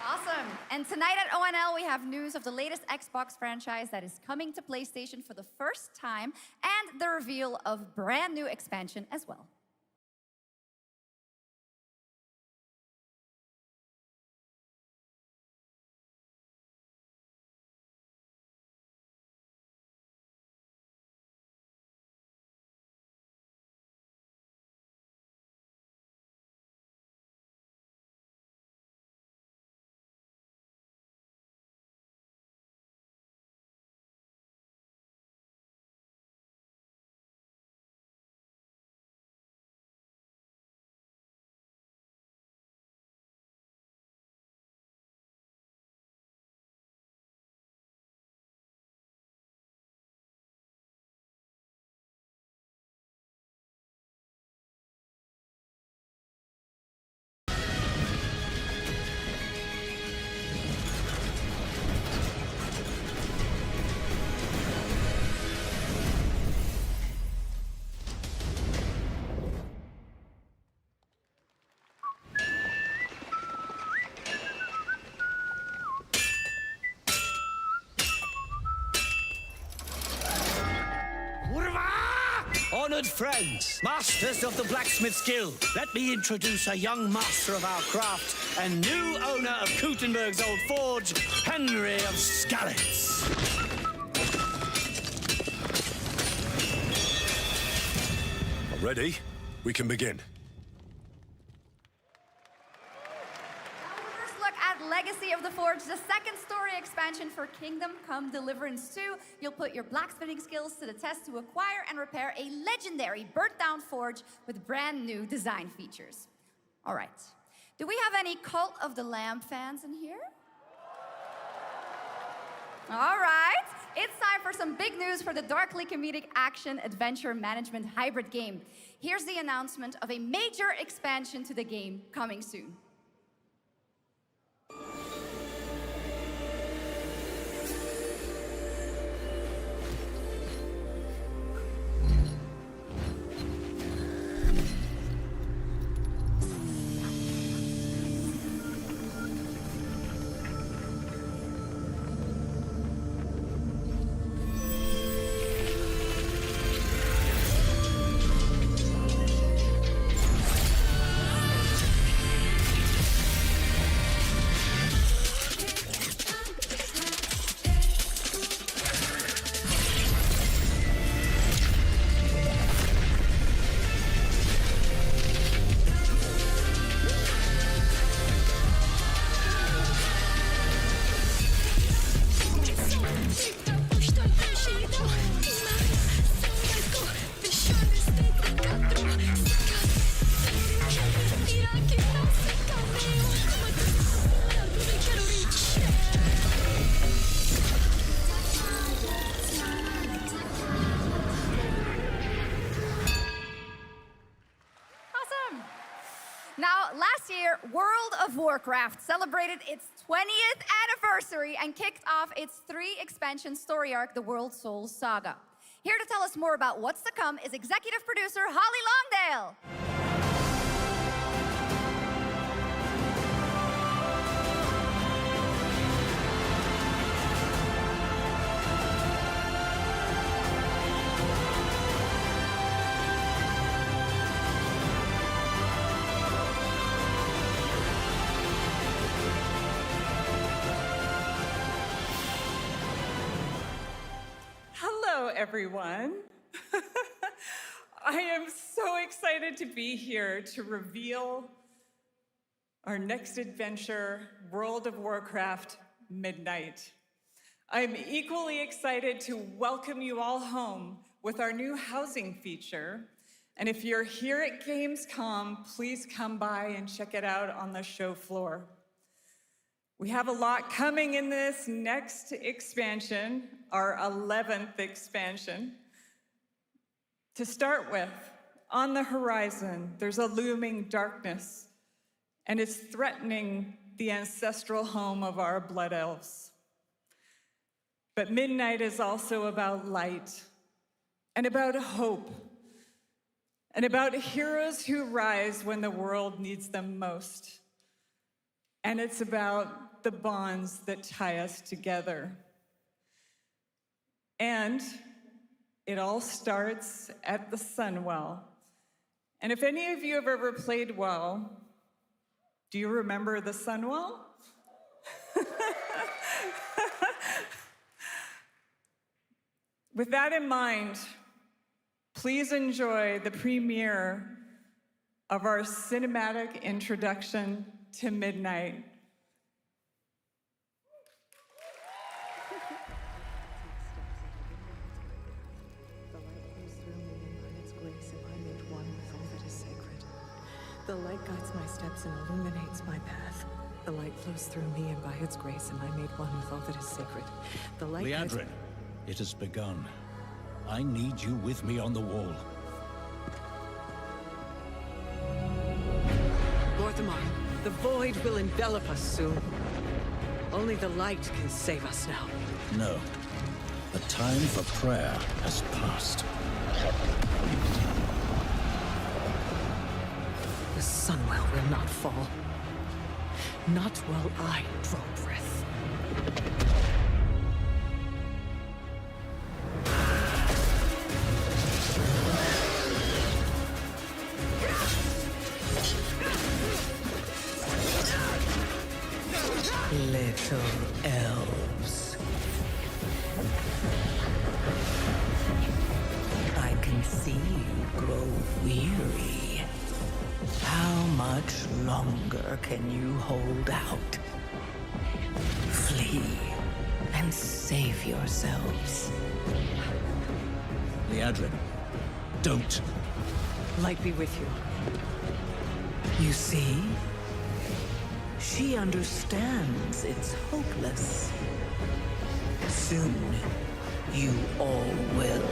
Awesome. And tonight at ONL, we have news of the latest Xbox franchise that is coming to PlayStation for the first time, and the reveal of brand new expansion as well. Honored friends, masters of the blacksmith's guild, let me introduce a young master of our craft and new owner of Gutenberg's old forge, Henry of Skalitz. Ready? We can begin. Legacy of the Forge, the second story expansion for Kingdom Come Deliverance 2. You'll put your blacksmithing skills to the test to acquire and repair a legendary burnt-down forge with brand new design features. All right. Do we have any Cult of the Lamb fans in here? All right. It's time for some big news for the darkly comedic action adventure management hybrid game. Here's the announcement of a major expansion to the game coming soon. of Warcraft celebrated its 20th anniversary and kicked off its 3-expansion story arc, the World Souls Saga. Here to tell us more about what's to come is executive producer Holly Longdale. Hello, everyone. I am so excited to be here to reveal our next adventure, World of Warcraft Midnight. I'm equally excited to welcome you all home with our new housing feature. And if you're here at Gamescom, please come by and check it out on the show floor. We have a lot coming in this next expansion, our 11th expansion. To start with, on the horizon, there's a looming darkness, and it's threatening the ancestral home of our blood elves. But Midnight is also about light, and about hope, and about heroes who rise when the world needs them most. And it's about the bonds that tie us together. And it all starts at the Sunwell. And if any of you have ever played WoW, do you remember the Sunwell? With that in mind, please enjoy the premiere of our cinematic introduction to Midnight. The light guides my steps and illuminates my path. The light flows through me, and by its grace am I made one with all that is sacred. The light Liadrin, it has begun. I need you with me on the wall. Lorthamar, the void will envelop us soon. Only the light can save us now. No. The time for prayer has passed. The Sunwell will not fall. Not while I draw breath. Little elves. I can see you grow weary. How much longer can you hold out? Flee and save yourselves. Liadrin, don't. Light be with you. You see? She understands it's hopeless. Soon, you all will.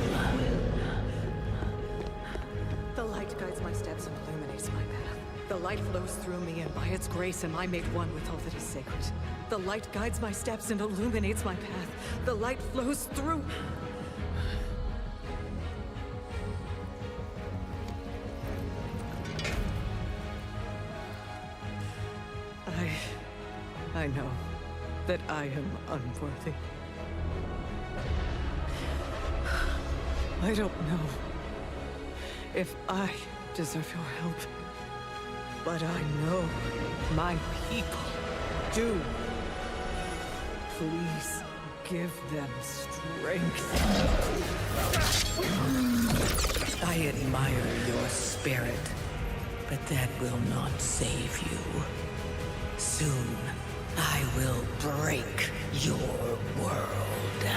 The light guides my steps and illuminates my path. The light flows through me, and by its grace am I made one with all that is sacred. The light guides my steps and illuminates my path. The light flows through... I know that I am unworthy. I don't know if I deserve your help, but I know my people do. Please give them strength. I admire your spirit, but that will not save you. Soon, I will break your world.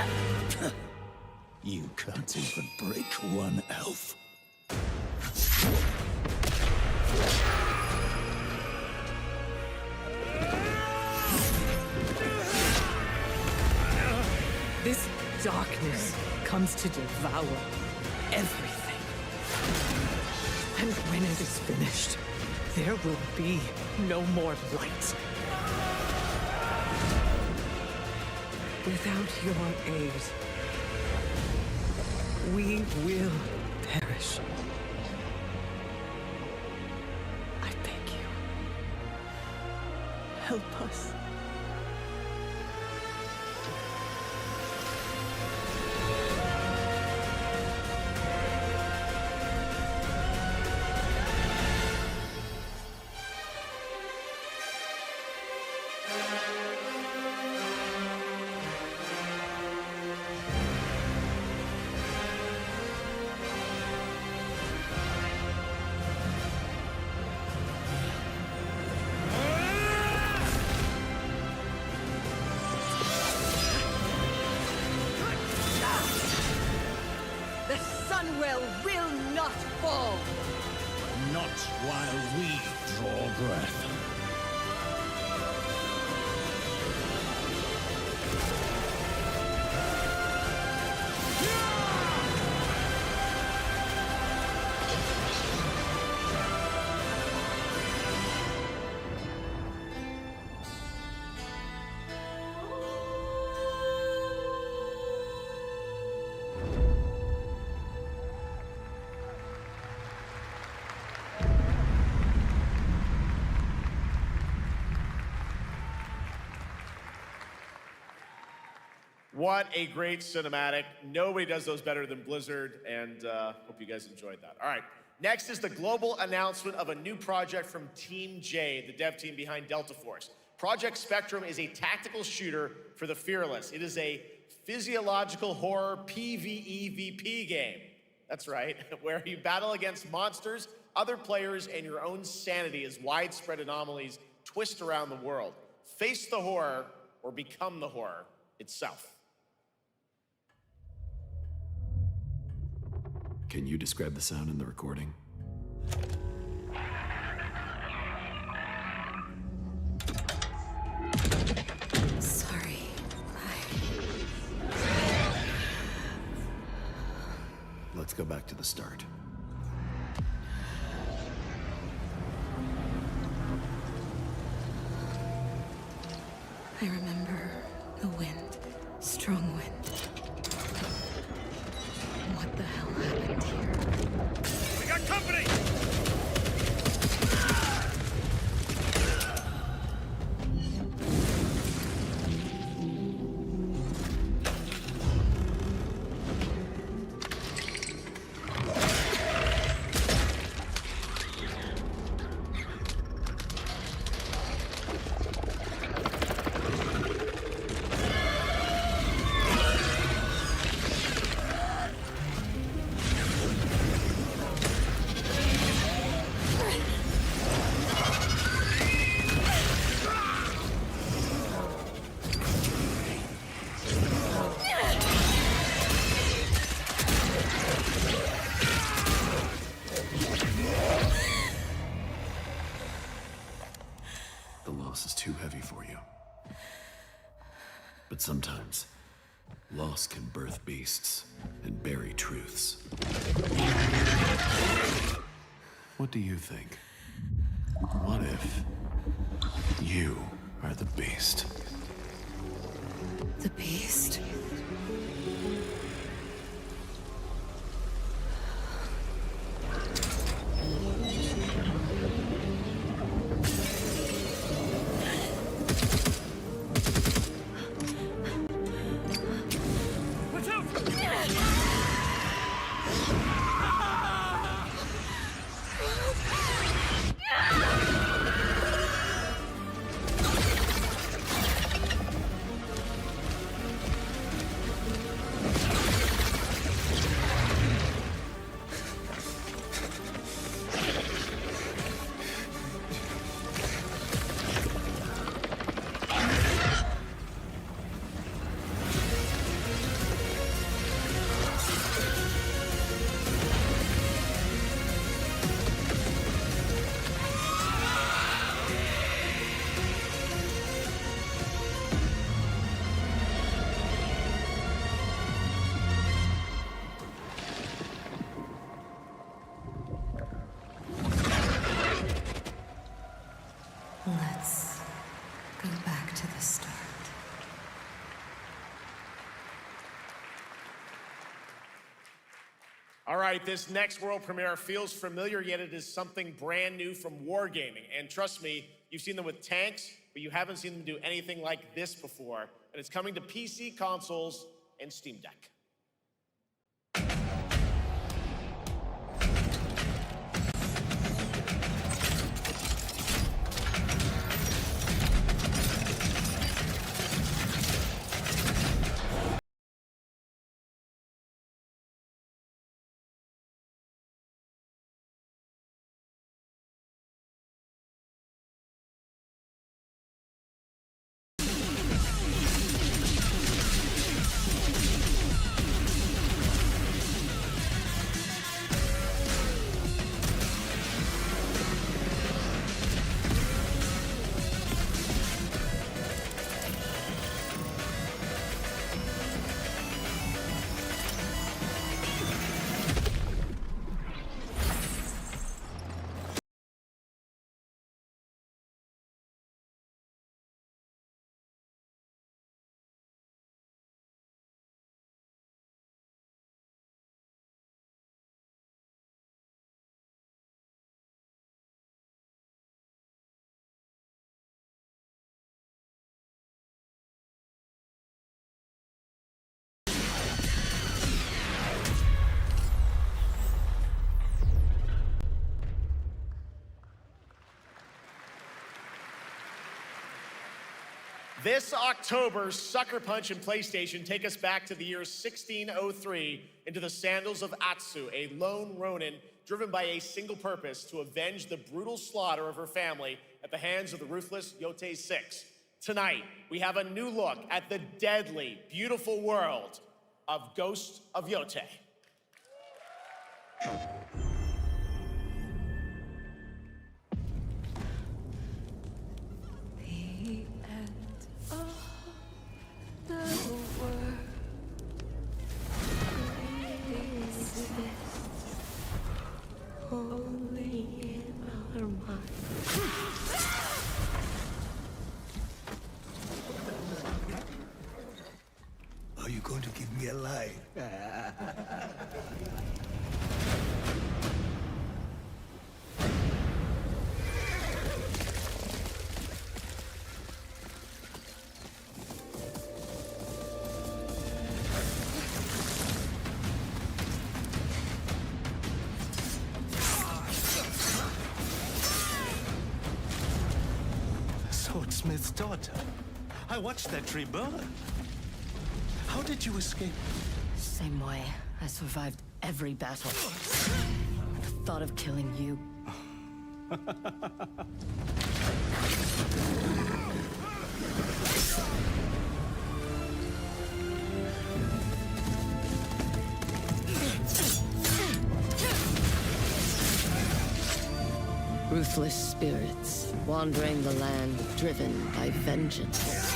You can't even break one elf. This darkness comes to devour everything. And when it is finished, there will be no more light. Without your aid, we will perish. I beg you, help us. Sunwell will not fall! Not while we draw breath. What a great cinematic. Nobody does those better than Blizzard, and hope you guys enjoyed that. All right, next is the global announcement of a new project from Team J, the dev team behind Delta Force. Project Spectrum is a tactical shooter for the fearless. It is a physiological horror PvEVP game. That's right, where you battle against monsters, other players, and your own sanity as widespread anomalies twist around the world. Face the horror or become the horror itself. Can you describe the sound in the recording? Sorry. Let's go back to the start. I remember the wind, strong wind. What the hell happened here? We got company! But sometimes, loss can birth beasts and bury truths. What do you think? What if you are the beast? The beast? All right, this next world premiere feels familiar, yet it is something brand new from Wargaming. And trust me, you've seen them with tanks, but you haven't seen them do anything like this before. And it's coming to PC, consoles, and Steam Deck. This October, Sucker Punch and PlayStation take us back to the year 1603 into the sandals of Atsu, a lone ronin driven by a single purpose: to avenge the brutal slaughter of her family at the hands of the ruthless Yotei 6. Tonight, we have a new look at the deadly, beautiful world of Ghost of Yotei. Are you going to give me a lie? Swordsmith's daughter. I watched that tree burn. How did you escape? Same way. I survived every battle. The thought of killing you. Ruthless spirits, wandering the land, driven by vengeance.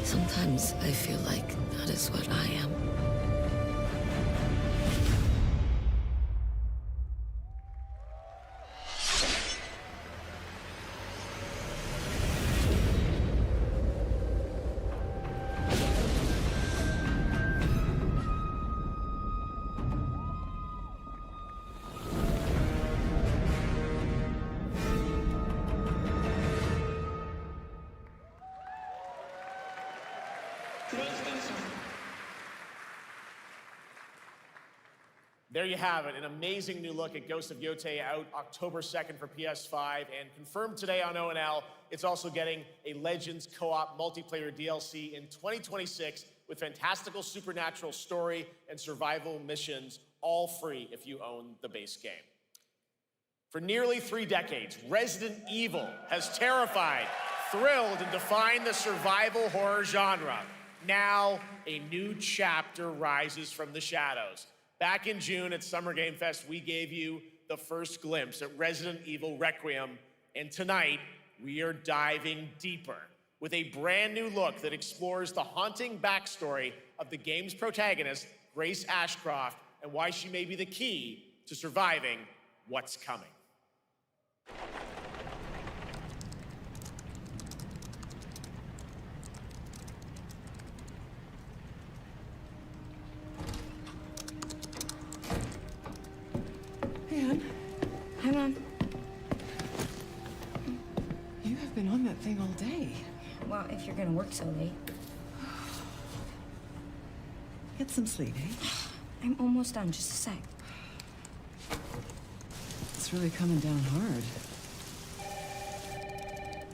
Sometimes I feel like that is what I am. There you have it, an amazing new look at Ghost of Yotei, out October 2nd for PS5, and confirmed today on ONL. It's also getting a Legends co-op multiplayer DLC in 2026 with fantastical supernatural story and survival missions, all free if you own the base game. For nearly 3 decades, Resident Evil has terrified, thrilled, and defined the survival horror genre. Now, a new chapter rises from the shadows. Back in June at Summer Game Fest, we gave you the first glimpse at Resident Evil Requiem, and tonight, we are diving deeper with a brand new look that explores the haunting backstory of the game's protagonist, Grace Ashcroft, and why she may be the key to surviving what's coming. that thing all day. Well, if you're gonna work so late. Get some sleep, eh? I'm almost done, just a sec. It's really coming down hard.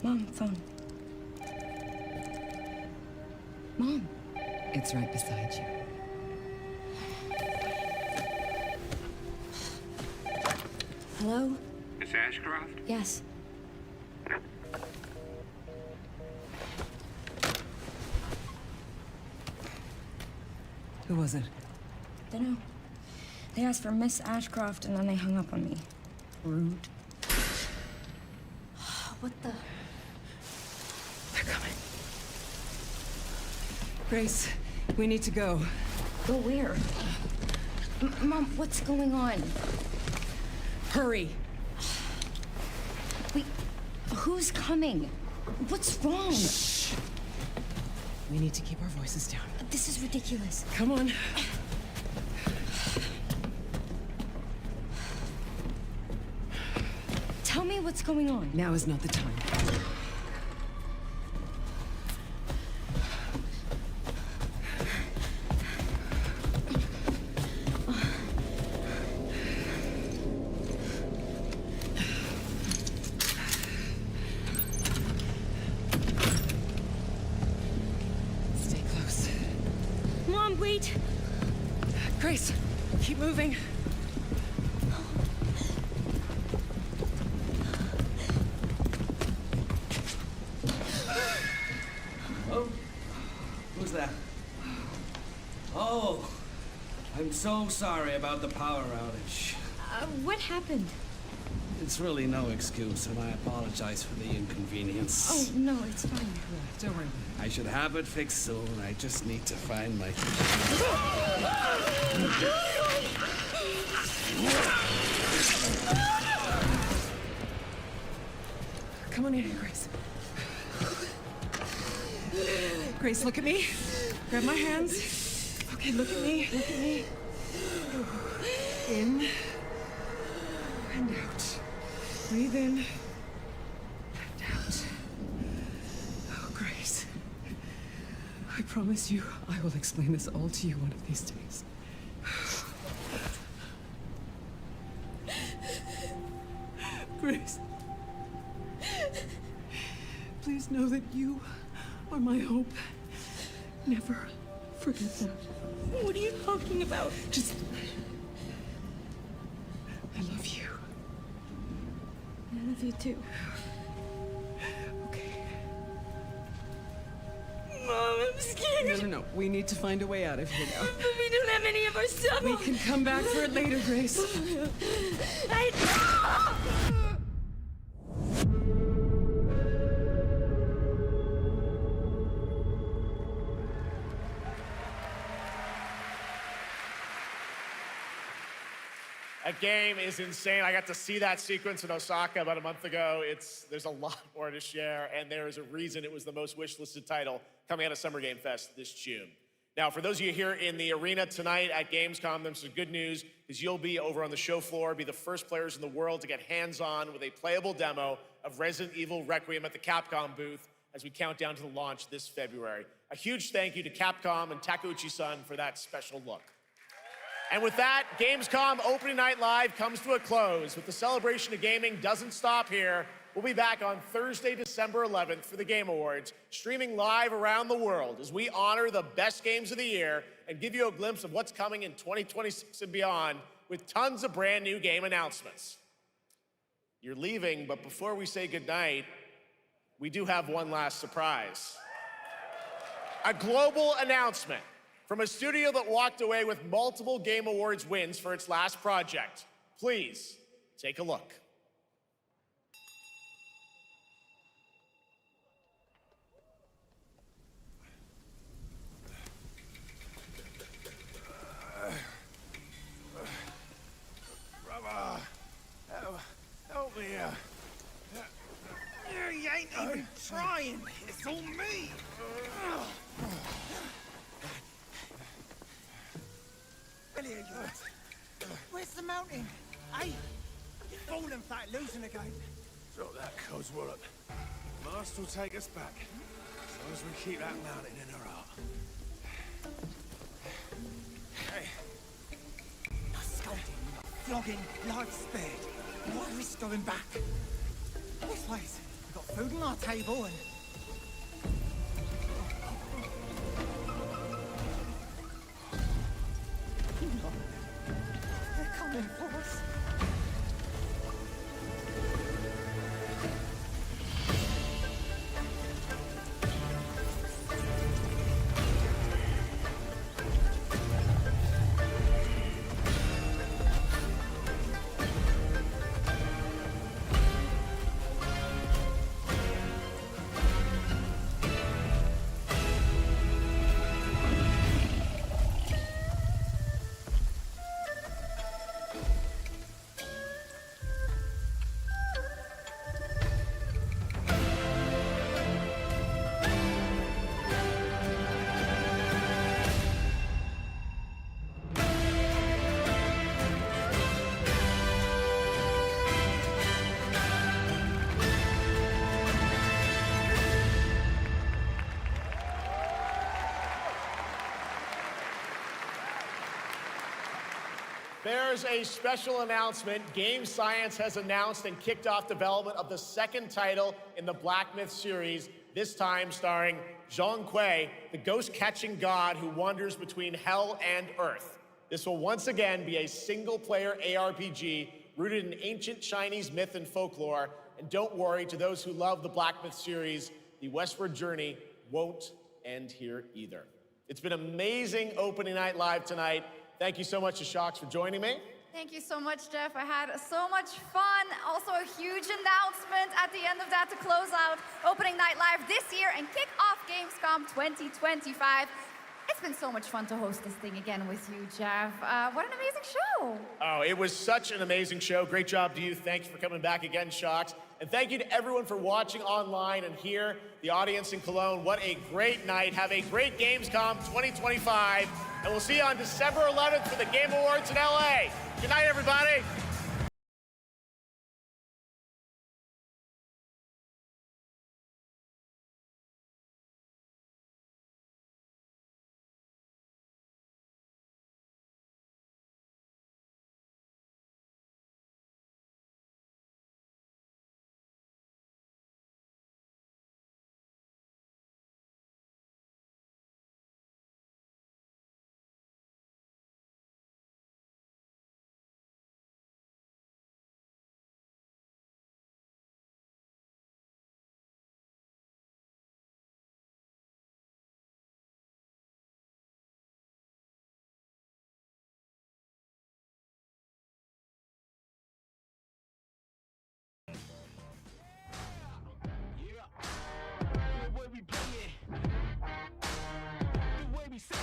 Mom, phone. Mom. It's right beside you. Hello? Miss Ashcroft? Yes. Who was it? Dunno. They asked for Miss Ashcroft and then they hung up on me. Rude. What the? They're coming. Grace, we need to go. Go where? Mom, what's going on? Hurry. Wait, who's coming? What's wrong? Shh. We need to keep our voices down. This is ridiculous. Come on. Tell me what's going on. Now is not the time. Stay close. Mom, wait! Grace, keep moving. Oh, who's that? Oh, I'm so sorry about the power outage. What happened? It's really no excuse, and I apologize for the inconvenience. Oh, no, it's fine. Don't worry. I should have it fixed soon. I just need to find my... Come on in here, Grace. Grace, look at me. Grab my hands. Okay, look at me. Look at me. In and out. Breathe in and out. Oh, Grace. I promise you, I will explain this all to you one of these days. Grace. Please know that you are my hope. Never forget that. What are you talking about? Just... I love you. I love you too. Okay. Mom, I'm scared. No. We need to find a way out of here now. But we don't have any of our stuff. We can come back for it later, Grace. That game is insane. I got to see that sequence in Osaka about a month ago. There's a lot more to share, and there is a reason it was the most wishlisted title coming out of Summer Game Fest this June. Now, for those of you here in the arena tonight at Gamescom, there's some good news, because you'll be over on the show floor, be the first players in the world to get hands-on with a playable demo of Resident Evil Requiem at the Capcom booth as we count down to the launch this February. A huge thank you to Capcom and Takeuchi-san for that special look. And with that, Gamescom Opening Night Live comes to a close, but the celebration of gaming doesn't stop here. We'll be back on Thursday, December 11th for the Game Awards, streaming live around the world as we honor the best games of the year and give you a glimpse of what's coming in 2026 and beyond with tons of brand new game announcements. You're leaving, but before we say goodnight, we do have one last surprise. A global announcement from a studio that walked away with multiple Game Awards wins for its last project. Please, take a look. Brother, help me here. You ain't even trying. It's all me. Where's the mountain? Hey, you're falling flat, losing again. Drop that, Cosworth. Master will take us back, as long as we keep that mountain in our heart. Hey. No scolding, no flogging, life spared. Why risk going back? This place, we've got food on our table and... They're coming for us. There's a special announcement. Game Science has announced and kicked off development of the second title in the Black Myth series, this time starring Zhong Kui, the ghost-catching god who wanders between hell and earth. This will once again be a single-player ARPG rooted in ancient Chinese myth and folklore. And don't worry, to those who love the Black Myth series, the westward journey won't end here either. It's been amazing opening night live tonight. Thank you so much to Shox for joining me. Thank you so much, Jeff. I had so much fun. Also, a huge announcement at the end of that to close out opening night live this year and kick off Gamescom 2025. It's been so much fun to host this thing again with you, Jeff. What an amazing show. Oh, it was such an amazing show. Great job to you. Thanks for coming back again, Shox. And thank you to everyone for watching online and here, the audience in Cologne. What a great night. Have a great Gamescom 2025. And we'll see you on December 11th for the Game Awards in LA. Good night, everybody. The way we play it, the way we say